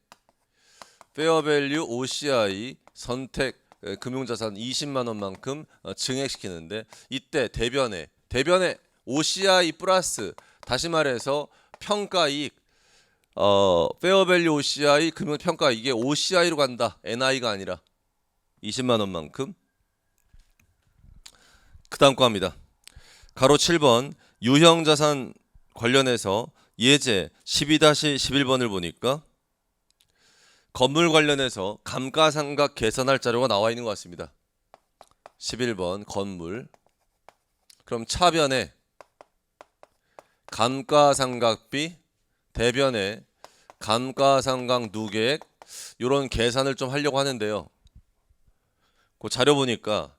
페어밸류 OCI 선택 금융자산 20만 원만큼 증액시키는데 이때 대변에 OCI 플러스 다시 말해서 평가이익 페어밸류 OCI 금융평가 이게 OCI로 간다. NI가 아니라 20만 원만큼. 그 다음 거 합니다. 가로 7번 유형자산 관련해서 예제 12-11번을 보니까 건물 관련해서 감가상각 계산할 자료가 나와 있는 것 같습니다. 11번 건물. 그럼 차변에 감가상각비 대변에 감가상각 누계액 이런 계산을 좀 하려고 하는데요. 그 자료 보니까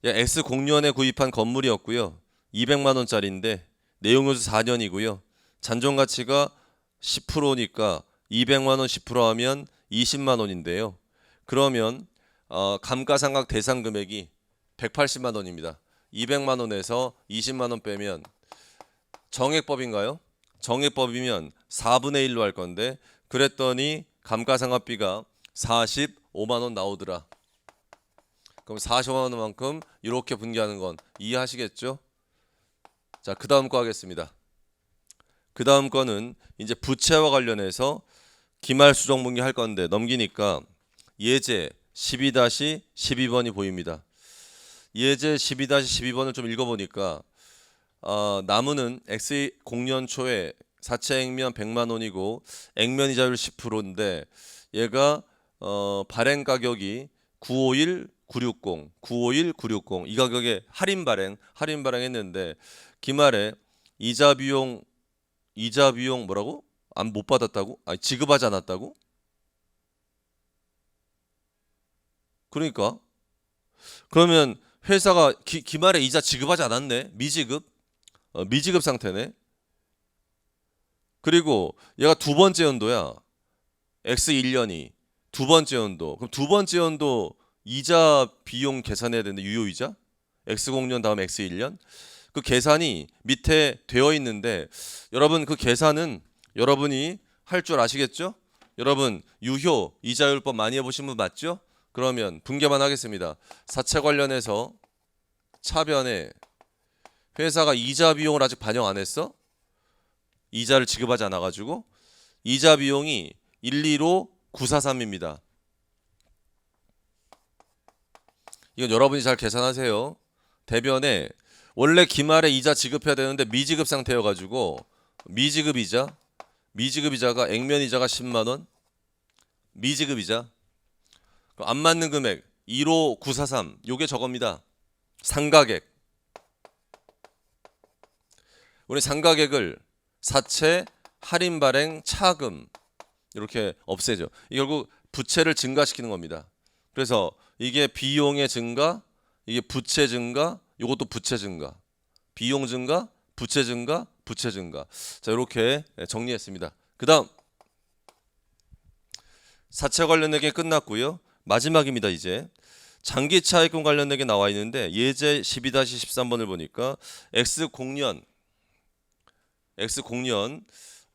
X06년에 구입한 건물이었고요. 200만 원짜리인데 내용요소 4년이고요. 잔존가치가 10%니까 200만 원 10% 하면 20만 원인데요. 그러면 감가상각 대상 금액이 180만 원입니다. 200만 원에서 20만 원 빼면 정액법인가요? 정액법이면 4분의 1로 할 건데 그랬더니 감가상각비가 45만 원 나오더라. 그럼 45만 원만큼 이렇게 분기하는 건 이해하시겠죠? 자, 그 다음 거 하겠습니다. 그 다음 거는 이제 부채와 관련해서 기말 수정분기 할 건데 넘기니까 예제 12-12번이 보입니다. 예제 12-12번을 좀 읽어보니까 나무는 X 공년 초에 사채 액면 100만 원이고 액면 이자율 10%인데 얘가 발행 가격이 951,960 이 가격에 할인 발행했는데 기말에 이자 비용 뭐라고? 안 못 받았다고? 아니 지급하지 않았다고? 그러니까 그러면 회사가 기말에 이자 지급하지 않았네. 미지급 상태네. 그리고 얘가 두 번째 연도야. X 1년이 두 번째 연도. 그럼 두 번째 연도 이자 비용 계산해야 되는데 유효이자? X 공년 다음 X 1년? 그 계산이 밑에 되어 있는데 여러분 그 계산은 여러분이 할 줄 아시겠죠? 여러분 유효 이자율법 많이 해보신 분 맞죠? 그러면 분개만 하겠습니다. 사채 관련해서 차변에 회사가 이자 비용을 아직 반영 안 했어? 이자를 지급하지 않아 가지고 이자 비용이 115,943입니다. 이건 여러분이 잘 계산하세요. 대변에 원래 기말에 이자 지급해야 되는데 미지급 상태여 가지고 미지급 이자가 액면 이자가 10만 원. 미지급 이자. 안 맞는 금액 15943 요게 저겁니다. 상가액. 우리 상가액을 사채, 할인 발행, 차금 이렇게 없애죠. 이 결국 부채를 증가시키는 겁니다. 그래서 이게 비용의 증가, 이게 부채 증가, 이것도 부채 증가. 비용 증가, 부채 증가, 부채 증가. 자, 이렇게 정리했습니다. 그다음 사채 관련 얘기 끝났고요. 마지막입니다. 이제 장기 차익금 관련 얘기 나와 있는데 예제 12-13번을 보니까 X공년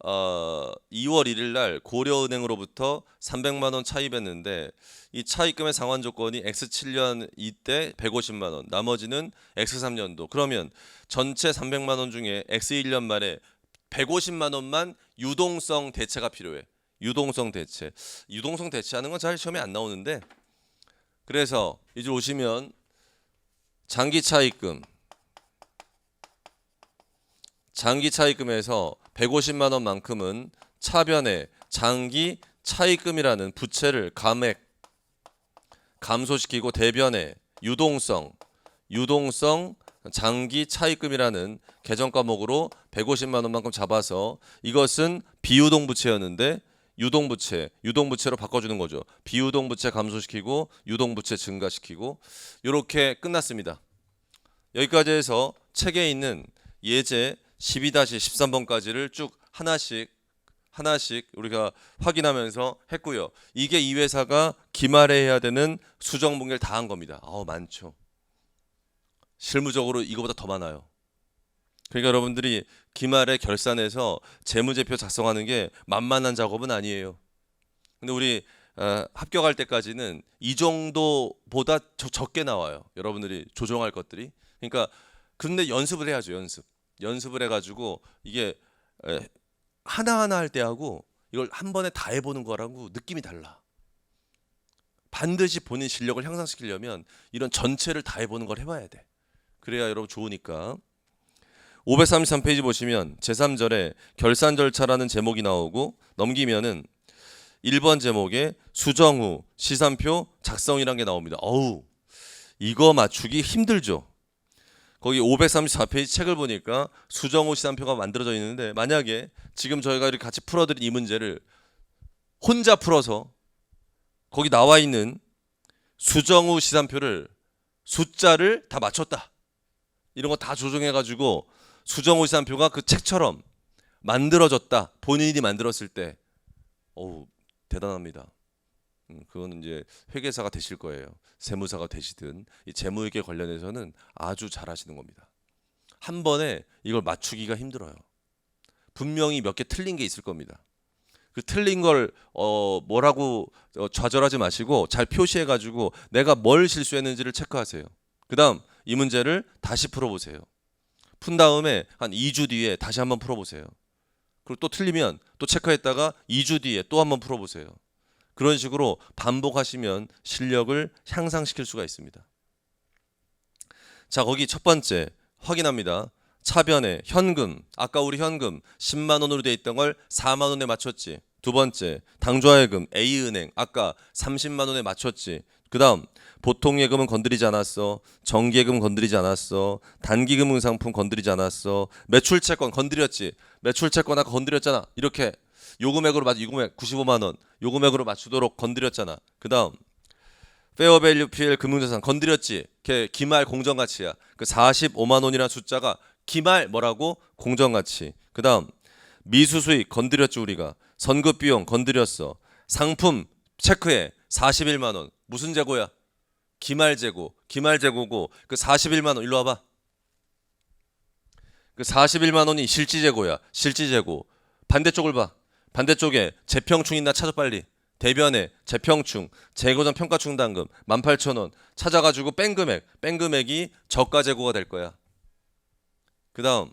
2월 1일 날 고려은행으로부터 300만 원 차입했는데 이 차입금의 상환 조건이 X7년 이때 150만 원, 나머지는 X3년도. 그러면 전체 300만 원 중에 X1년 말에 150만 원만 유동성 대체가 필요해. 유동성 대체하는 건 잘 시험에 안 나오는데 그래서 이제 오시면 장기 차입금에서 150만 원만큼은 차변에 장기 차입금이라는 부채를 감소시키고 대변에 유동성 장기 차입금이라는 계정 과목으로 150만 원만큼 잡아서 이것은 비유동 부채였는데 유동부채로 바꿔주는 거죠. 비유동부채 감소시키고 유동부채 증가시키고 이렇게 끝났습니다. 여기까지 해서 책에 있는 예제 12-13번까지를 쭉 하나씩 우리가 확인하면서 했고요. 이게 이 회사가 기말에 해야 되는 수정분기를 다 한 겁니다. 많죠. 실무적으로 이거보다 더 많아요. 그러니까 여러분들이 기말에 결산해서 재무제표 작성하는 게 만만한 작업은 아니에요. 근데 우리 합격할 때까지는 이 정도보다 적게 나와요. 여러분들이 조정할 것들이. 그러니까 근데 연습을 해야죠. 연습을 해가지고 이게 하나하나 할 때하고 이걸 한 번에 다 해보는 거라고 느낌이 달라. 반드시 본인 실력을 향상시키려면 이런 전체를 다 해보는 걸 해봐야 돼. 그래야 여러분 좋으니까. 533페이지 보시면 제3절에 결산 절차라는 제목이 나오고 넘기면은 1번 제목에 수정 후 시산표 작성이란 게 나옵니다. 이거 맞추기 힘들죠. 거기 534페이지 책을 보니까 수정 후 시산표가 만들어져 있는데 만약에 지금 저희가 이렇게 같이 풀어드린 이 문제를 혼자 풀어서 거기 나와 있는 수정 후 시산표를 숫자를 다 맞췄다. 이런 거 다 조정해가지고 수정 후 시산표가 그 책처럼 만들어졌다. 본인이 만들었을 때, 어우 대단합니다. 그거는 이제 회계사가 되실 거예요. 세무사가 되시든 이 재무회계 관련해서는 아주 잘하시는 겁니다. 한 번에 이걸 맞추기가 힘들어요. 분명히 몇 개 틀린 게 있을 겁니다. 그 틀린 걸 뭐라고 좌절하지 마시고 잘 표시해 가지고 내가 뭘 실수했는지를 체크하세요. 그다음 이 문제를 다시 풀어보세요. 푼 다음에 한 2주 뒤에 다시 한번 풀어보세요. 그리고 또 틀리면 또 체크했다가 2주 뒤에 또 한번 풀어보세요. 그런 식으로 반복하시면 실력을 향상시킬 수가 있습니다. 자, 거기 첫 번째 확인합니다. 차변에 현금, 아까 우리 현금 10만 원으로 돼 있던 걸 4만 원에 맞췄지. 두 번째, 당좌예금 A은행 아까 30만 원에 맞췄지. 그다음 보통예금은 건드리지 않았어. 정기예금 건드리지 않았어. 단기금 상품 건드리지 않았어. 매출채권 건드렸지. 매출채권 아까 건드렸잖아. 이렇게 요금액으로 맞 요금액 95만 원. 요금액으로 맞추도록 건드렸잖아. 그다음 페어밸류 PL 금융자산 건드렸지. 걔 기말 공정가치야. 그 45만 원이라는 숫자가 기말 뭐라고? 공정가치. 그다음 미수수익 건드렸지 우리가. 선급 비용 건드렸어. 상품 체크해. 41만 원. 무슨 재고야? 기말 재고. 기말 재고고 그 41만 원 일로 와봐. 그 41만 원이 실지 재고야. 실지 재고. 반대쪽을 봐. 반대쪽에 재평충 있나 찾아 빨리. 대변에 재평충, 재고 전 평가 충당금 18,000원 찾아가지고 뺀 금액. 뺀 금액이 저가 재고가 될 거야. 그다음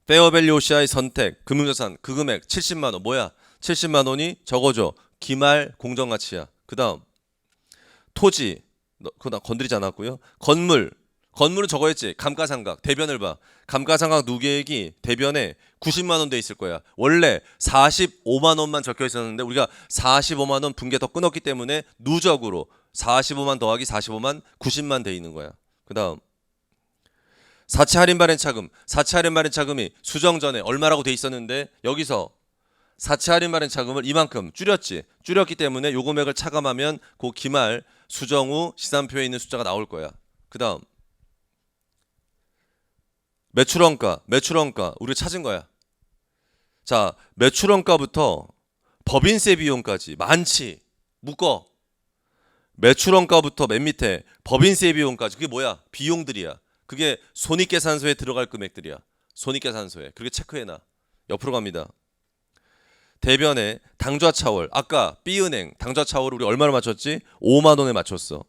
페어밸류 OCI 선택 금융자산 그 금액 70만 원 뭐야? 70만 원이 적어줘. 기말 공정가치야. 그다음 토지 그거 건드리지 않았고요. 건물은 저거 했지. 감가상각 대변을 봐. 감가상각 누계액이 대변에 90만 원 돼 있을 거야. 원래 45만 원만 적혀 있었는데 우리가 45만 원 분계 더 끊었기 때문에 누적으로 45만 더하기 45만 90만 돼 있는 거야. 그다음 사채 할인 발행 차금. 사채 할인 발행 차금이 수정 전에 얼마라고 돼 있었는데 여기서 사채 할인 발행 차금을 이만큼 줄였지. 줄였기 때문에 요 금액을 차감하면 그 기말 수정 후 시산표에 있는 숫자가 나올 거야. 그다음 매출원가 우리가 찾은 거야. 자, 매출원가부터 법인세 비용까지 많지. 묶어. 매출원가부터 맨 밑에 법인세 비용까지 그게 뭐야? 비용들이야. 그게 손익계산서에 들어갈 금액들이야. 손익계산서에. 그렇게 체크해놔. 옆으로 갑니다. 대변에 당좌차월 아까 B은행 당좌차월을 우리 얼마로 맞췄지? 5만 원에 맞췄어.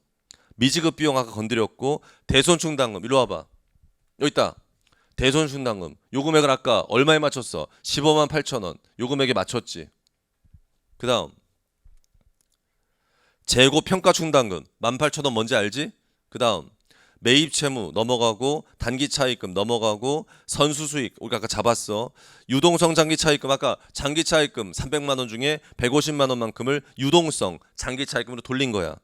미지급 비용 아까 건드렸고 대손충당금 이리 와봐. 여기 있다. 대손충당금 요 금액을 아까 얼마에 맞췄어? 15만 8천 원. 요 금액에 맞췄지. 그 다음 재고 평가충당금 18,000원 뭔지 알지? 그 다음 매입채무 넘어가고 단기차입금 넘어가고 선수수익 우리가 아까 잡았어. 유동성 장기차입금 아까 장기차입금 300만 원 중에 150만 원만큼을 유동성 장기차입금으로 돌린 거야.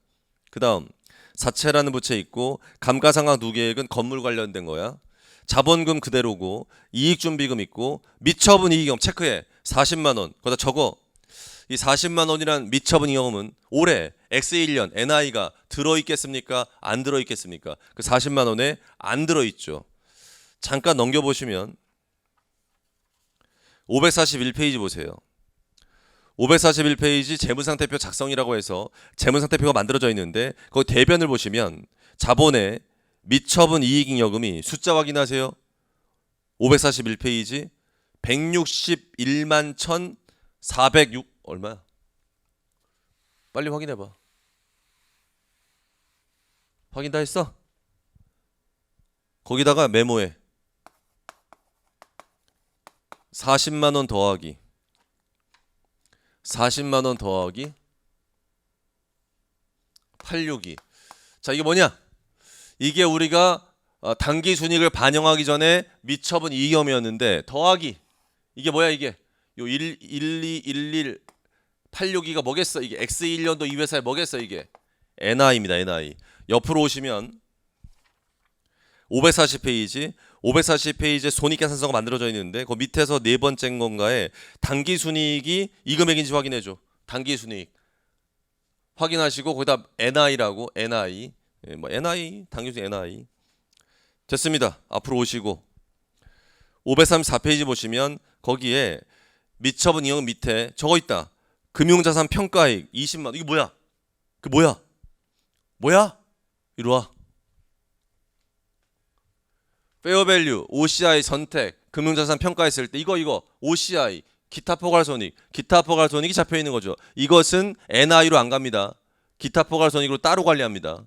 그 다음 사채라는 부채 있고 감가상각 누계액은 건물 관련된 거야. 자본금 그대로고 이익준비금 있고 미처분 이익금 체크해. 40만 원 거기다 적어. 이 40만 원이란 미처분 이익금은 올해 X1년 NI가 들어있겠습니까? 안 들어있겠습니까? 그 40만 원에 안 들어있죠. 잠깐 넘겨보시면 541페이지 보세요. 541페이지 재무상태표 작성이라고 해서 재무상태표가 만들어져 있는데 거기 대변을 보시면 자본에 미처분 이익잉여금이 숫자 확인하세요. 541페이지 161만 1,406 얼마야? 빨리 확인해봐. 확인 다 했어? 거기다가 메모해. 40만 원 더하기 40만 원 더하기 862. 자, 이게 뭐냐? 이게 우리가 단기 순이익을 반영하기 전에 미처분 이익잉여금이었는데 더하기 이게 뭐야 이게? 요 1211 862가 뭐겠어? 이게 X1년도 이 회사에 뭐겠어 이게? NI입니다. NI. 옆으로 오시면 540페이지 540페이지에 손익계산서가 만들어져 있는데 그 밑에서 네 번째 건가에 단기순이익이 이 금액인지 확인해줘. 단기순이익 확인하시고 거기다 NI라고 NI 뭐 NI 단기순이익 NI 됐습니다. 앞으로 오시고 534페이지 보시면 거기에 미처분 이익 밑에 적어 있다. 금융자산 평가이익 20만 원. 이게 뭐야? 그 뭐야? 뭐야? 이리 와. 페어밸류, OCI 선택, 금융자산 평가했을 때 이거 OCI 기타 포괄손익이 잡혀 있는 거죠. 이것은 NI로 안 갑니다. 기타 포괄손익으로 따로 관리합니다.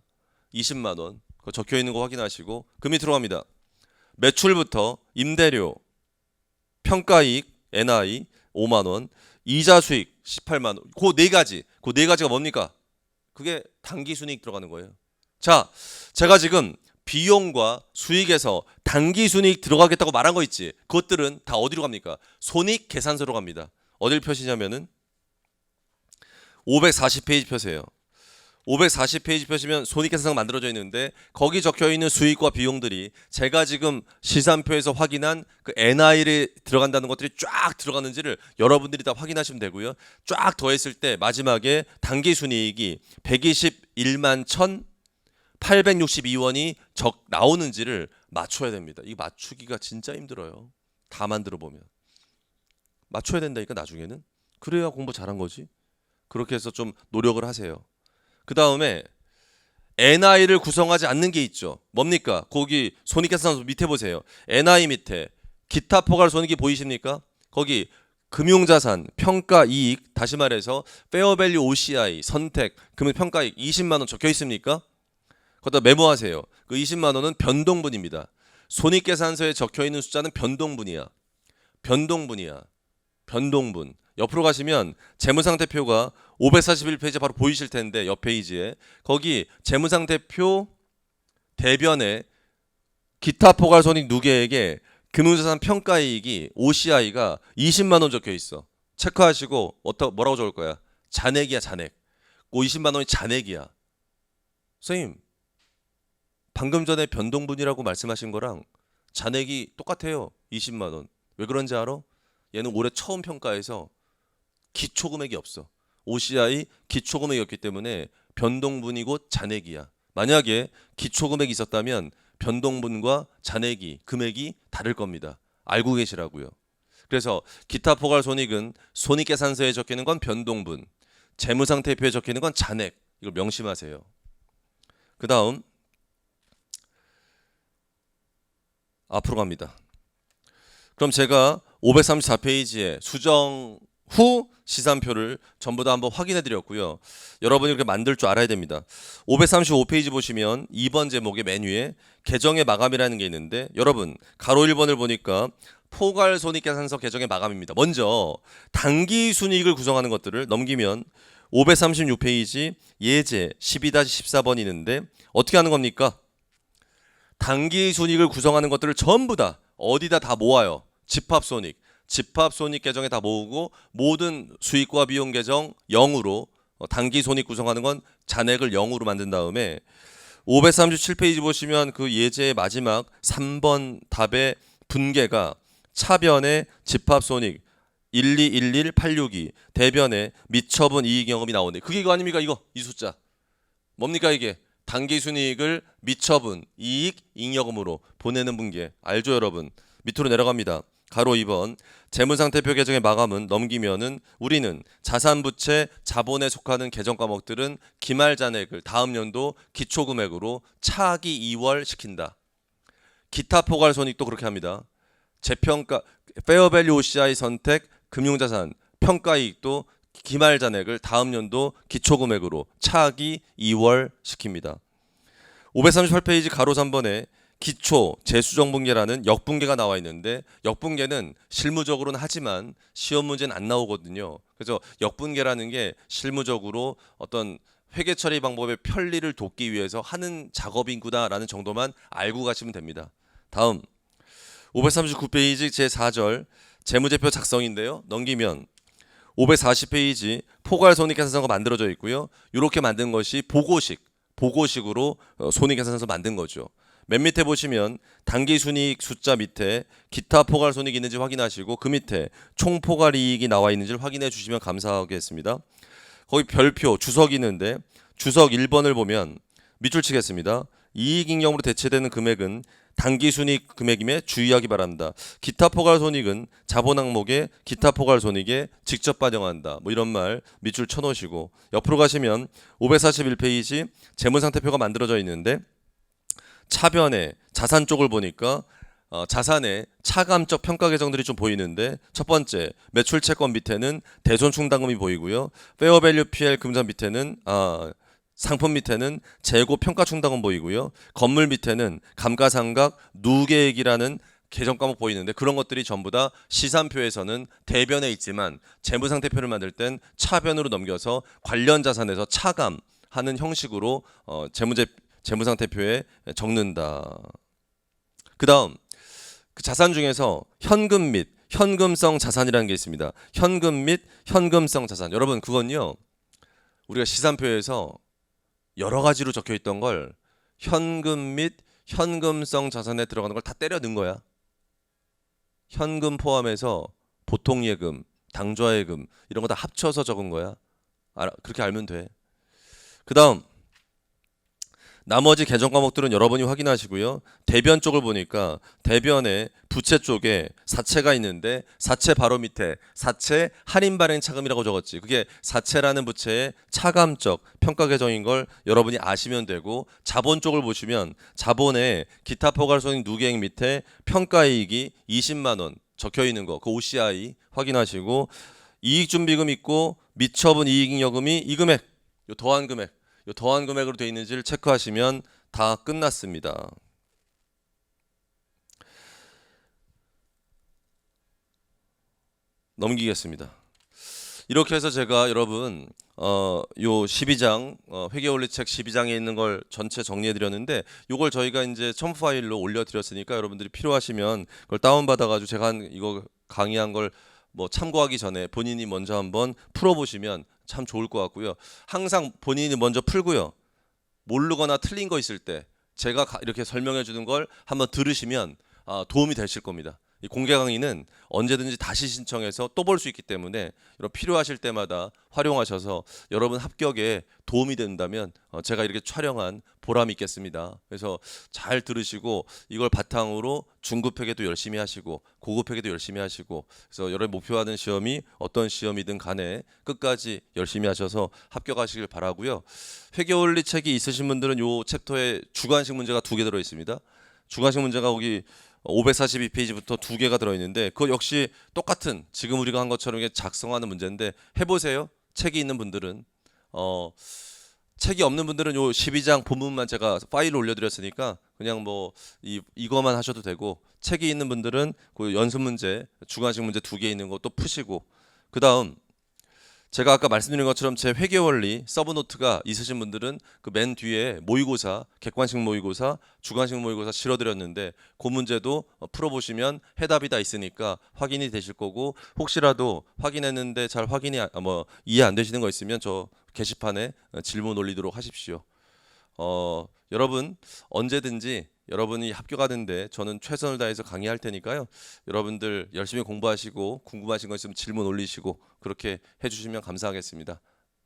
20만 원. 그거 적혀 있는 거 확인하시고 그 밑으로 갑니다. 매출부터 임대료, 평가이익 NI 5만 원, 이자 수익 18만 원. 그 네 가지가 뭡니까? 그게 단기 순이익 들어가는 거예요. 자, 제가 지금 비용과 수익에서 단기 순이익 들어가겠다고 말한 거 있지. 그것들은 다 어디로 갑니까? 손익 계산서로 갑니다. 어딜 펴시냐면은 540페이지 펴세요. 540페이지 펴시면 손익계산서가 만들어져 있는데 거기 적혀 있는 수익과 비용들이 제가 지금 시산표에서 확인한 그 NI에 들어간다는 것들이 쫙 들어가는지를 여러분들이 다 확인하시면 되고요. 쫙 더했을 때 마지막에 단기 순이익이 121만 1,862원이 나오는지를 맞춰야 됩니다. 이 맞추기가 진짜 힘들어요. 다 만들어 보면 맞춰야 된다니까 나중에는. 그래야 공부 잘한 거지. 그렇게 해서 좀 노력을 하세요. 그 다음에 NI를 구성하지 않는 게 있죠. 뭡니까? 거기 손익계산서 밑에 보세요. NI 밑에 기타 포괄손익이 보이십니까? 거기 금융자산, 평가이익, 다시 말해서 페어밸류 OCI, 선택, 금융평가이익 20만 원 적혀 있습니까? 거기다 메모하세요. 그 20만 원은 변동분입니다. 손익계산서에 적혀 있는 숫자는 변동분이야. 변동분. 옆으로 가시면 재무상태표가 541페이지 바로 보이실 텐데 옆 페이지에 거기 재무상태표 대변에 기타 포괄손익 누계액에 금융자산 평가이익이 OCI가 20만 원 적혀 있어. 체크하시고 뭐라고 적을 거야? 잔액이야, 잔액. 그 20만 원이 잔액이야. 선생님, 방금 전에 변동분이라고 말씀하신 거랑 잔액이 똑같아요. 20만 원. 왜 그런지 알아? 얘는 올해 처음 평가해서 기초금액이 없어. OCI 기초금액이었기 때문에 변동분이고 잔액이야. 만약에 기초금액이 있었다면 변동분과 잔액이 금액이 다를 겁니다. 알고 계시라고요. 그래서 기타 포괄손익은 손익계산서에 적혀 있는 건 변동분, 재무상태표에 적혀 있는 건 잔액. 이걸 명심하세요. 그 다음 앞으로 갑니다. 그럼 제가 534페이지에 수정 후 시산표를 전부 다 한번 확인해 드렸고요. 여러분이 이렇게 만들 줄 알아야 됩니다. 535페이지 보시면 2번 제목의 메뉴에 계정의 마감이라는 게 있는데 여러분 가로 1번을 보니까 포괄손익계산서 계정의 마감입니다. 먼저 단기 순이익을 구성하는 것들을 넘기면 536페이지 예제 12-14번이 있는데 어떻게 하는 겁니까? 단기 순이익을 구성하는 것들을 전부 다 어디다 다 모아요. 집합손익 계정에 다 모으고 모든 수익과 비용 계정 0으로 단기 손익 구성하는 건 잔액을 0으로 만든 다음에 537페이지 보시면 그 예제의 마지막 3번 답의 분계가 차변에 집합손익 1211862 대변에 미처분 이익 영업이 나오네. 그게 이거 아닙니까? 이 숫자 뭡니까? 이게 단기 순이익을 미처분 이익 잉여금으로 보내는 분계 알죠 여러분? 밑으로 내려갑니다. 가로 2번 재무상태표 계정의 마감은 넘기면은 우리는 자산부채 자본에 속하는 계정 과목들은 기말잔액을 다음 연도 기초금액으로 차기 2월 시킨다. 기타 포괄손익도 그렇게 합니다. 재평가 페어밸류 OCI 선택 금융자산 평가이익도 기말잔액을 다음 연도 기초금액으로 차기 2월 시킵니다. 538페이지 가로 3번에 기초 재수정분계라는 역분계가 나와 있는데 역분계는 실무적으로는 하지만 시험 문제는 안 나오거든요. 그래서 역분계라는 게 실무적으로 어떤 회계 처리 방법의 편리를 돕기 위해서 하는 작업이구나라는 정도만 알고 가시면 됩니다. 다음 539페이지 제4절 재무제표 작성인데요. 넘기면 540페이지 포괄손익계산서가 만들어져 있고요. 이렇게 만든 것이 보고식으로 손익계산서 만든 거죠. 맨 밑에 보시면 단기순이익 숫자 밑에 기타 포괄손익이 있는지 확인하시고 그 밑에 총포괄이익이 나와 있는지를 확인해 주시면 감사하겠습니다. 거기 별표 주석이 있는데 주석 1번을 보면 밑줄 치겠습니다. 이익잉여금으로 대체되는 금액은 당기순이익 금액임에 주의하기 바랍니다. 기타 포괄손익은 자본 항목에 기타 포괄손익에 직접 반영한다. 뭐 이런 말 밑줄 쳐놓으시고 옆으로 가시면 541페이지 재무상태표가 만들어져 있는데 차변에 자산 쪽을 보니까 자산의 차감적 평가 계정들이 좀 보이는데 첫 번째 매출 채권 밑에는 대손 충당금이 보이고요. 페어밸류 PL 금전 밑에는 상품 밑에는 재고 평가 충당금 보이고요. 건물 밑에는 감가상각 누계액이라는 계정 과목 보이는데 그런 것들이 전부 다 시산표에서는 대변에 있지만 재무상태표를 만들 땐 차변으로 넘겨서 관련 자산에서 차감하는 형식으로 재무상태표에 적는다. 그 다음 그 자산 중에서 현금 및 현금성 자산이라는 게 있습니다. 현금 및 현금성 자산. 여러분 그건요. 우리가 시산표에서 여러 가지로 적혀 있던 걸 현금 및 현금성 자산에 들어가는 걸 다 때려 넣은 거야. 현금 포함해서 보통예금, 당좌예금 이런 거 다 합쳐서 적은 거야. 그렇게 알면 돼. 그 다음 나머지 계정 과목들은 여러분이 확인하시고요. 대변 쪽을 보니까 대변에 부채 쪽에 사채가 있는데 사채 바로 밑에 사채 할인 발행 차금이라고 적었지. 그게 사채라는 부채의 차감적 평가 계정인 걸 여러분이 아시면 되고 자본 쪽을 보시면 자본에 기타 포괄손익 누계액 밑에 평가이익이 20만 원 적혀 있는 거. 그 OCI 확인하시고 이익준비금 있고 미처분 이익잉여금이 이 금액, 요 더한 금액. 이 더한 금액으로 되어 있는지를 체크하시면 다 끝났습니다. 넘기겠습니다. 이렇게 해서 제가 여러분 요 12장 회계원리책 12장에 있는 걸 전체 정리해 드렸는데 요걸 저희가 이제 첨부 파일로 올려 드렸으니까 여러분들이 필요하시면 그걸 다운 받아 가지고 제가 이거 강의한 걸 뭐 참고하기 전에 본인이 먼저 한번 풀어 보시면 참 좋을 것 같고요. 항상 본인이 먼저 풀고요. 모르거나 틀린 거 있을 때 제가 이렇게 설명해 주는 걸 한번 들으시면 도움이 되실 겁니다. 이 공개 강의는 언제든지 다시 신청해서 또 볼 수 있기 때문에 이런 필요하실 때마다 활용하셔서 여러분 합격에 도움이 된다면 제가 이렇게 촬영한 보람이 있겠습니다. 그래서 잘 들으시고 이걸 바탕으로 중급회계도 열심히 하시고 고급회계도 열심히 하시고 그래서 여러분 목표하는 시험이 어떤 시험이든 간에 끝까지 열심히 하셔서 합격하시길 바라고요. 회계원리 책이 있으신 분들은 요 챕터에 주관식 문제가 2개 들어 있습니다. 주관식 문제가 거기 542페이지부터 2개가 들어있는데 그거 역시 똑같은 지금 우리가 한 것처럼 작성하는 문제인데 해보세요. 책이 있는 분들은 책이 없는 분들은 요 12장 본문만 제가 파일로 올려드렸으니까 그냥 뭐 이거만 하셔도 되고 책이 있는 분들은 그 연습 문제 주관식 문제 2개 있는 거 또 푸시고 그 다음 제가 아까 말씀드린 것처럼 제 회계원리 서브노트가 있으신 분들은 그 맨 뒤에 모의고사, 객관식 모의고사, 주관식 모의고사 실어드렸는데 그 문제도 풀어보시면 해답이 다 있으니까 확인이 되실 거고 혹시라도 확인했는데 잘 이해 안 되시는 거 있으면 저 게시판에 질문 올리도록 하십시오. 여러분 언제든지 여러분이 합격하는데 저는 최선을 다해서 강의할 테니까요. 여러분들 열심히 공부하시고 궁금하신 거 있으면 질문 올리시고 그렇게 해주시면 감사하겠습니다.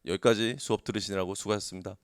여기까지 수업 들으시느라고 수고하셨습니다.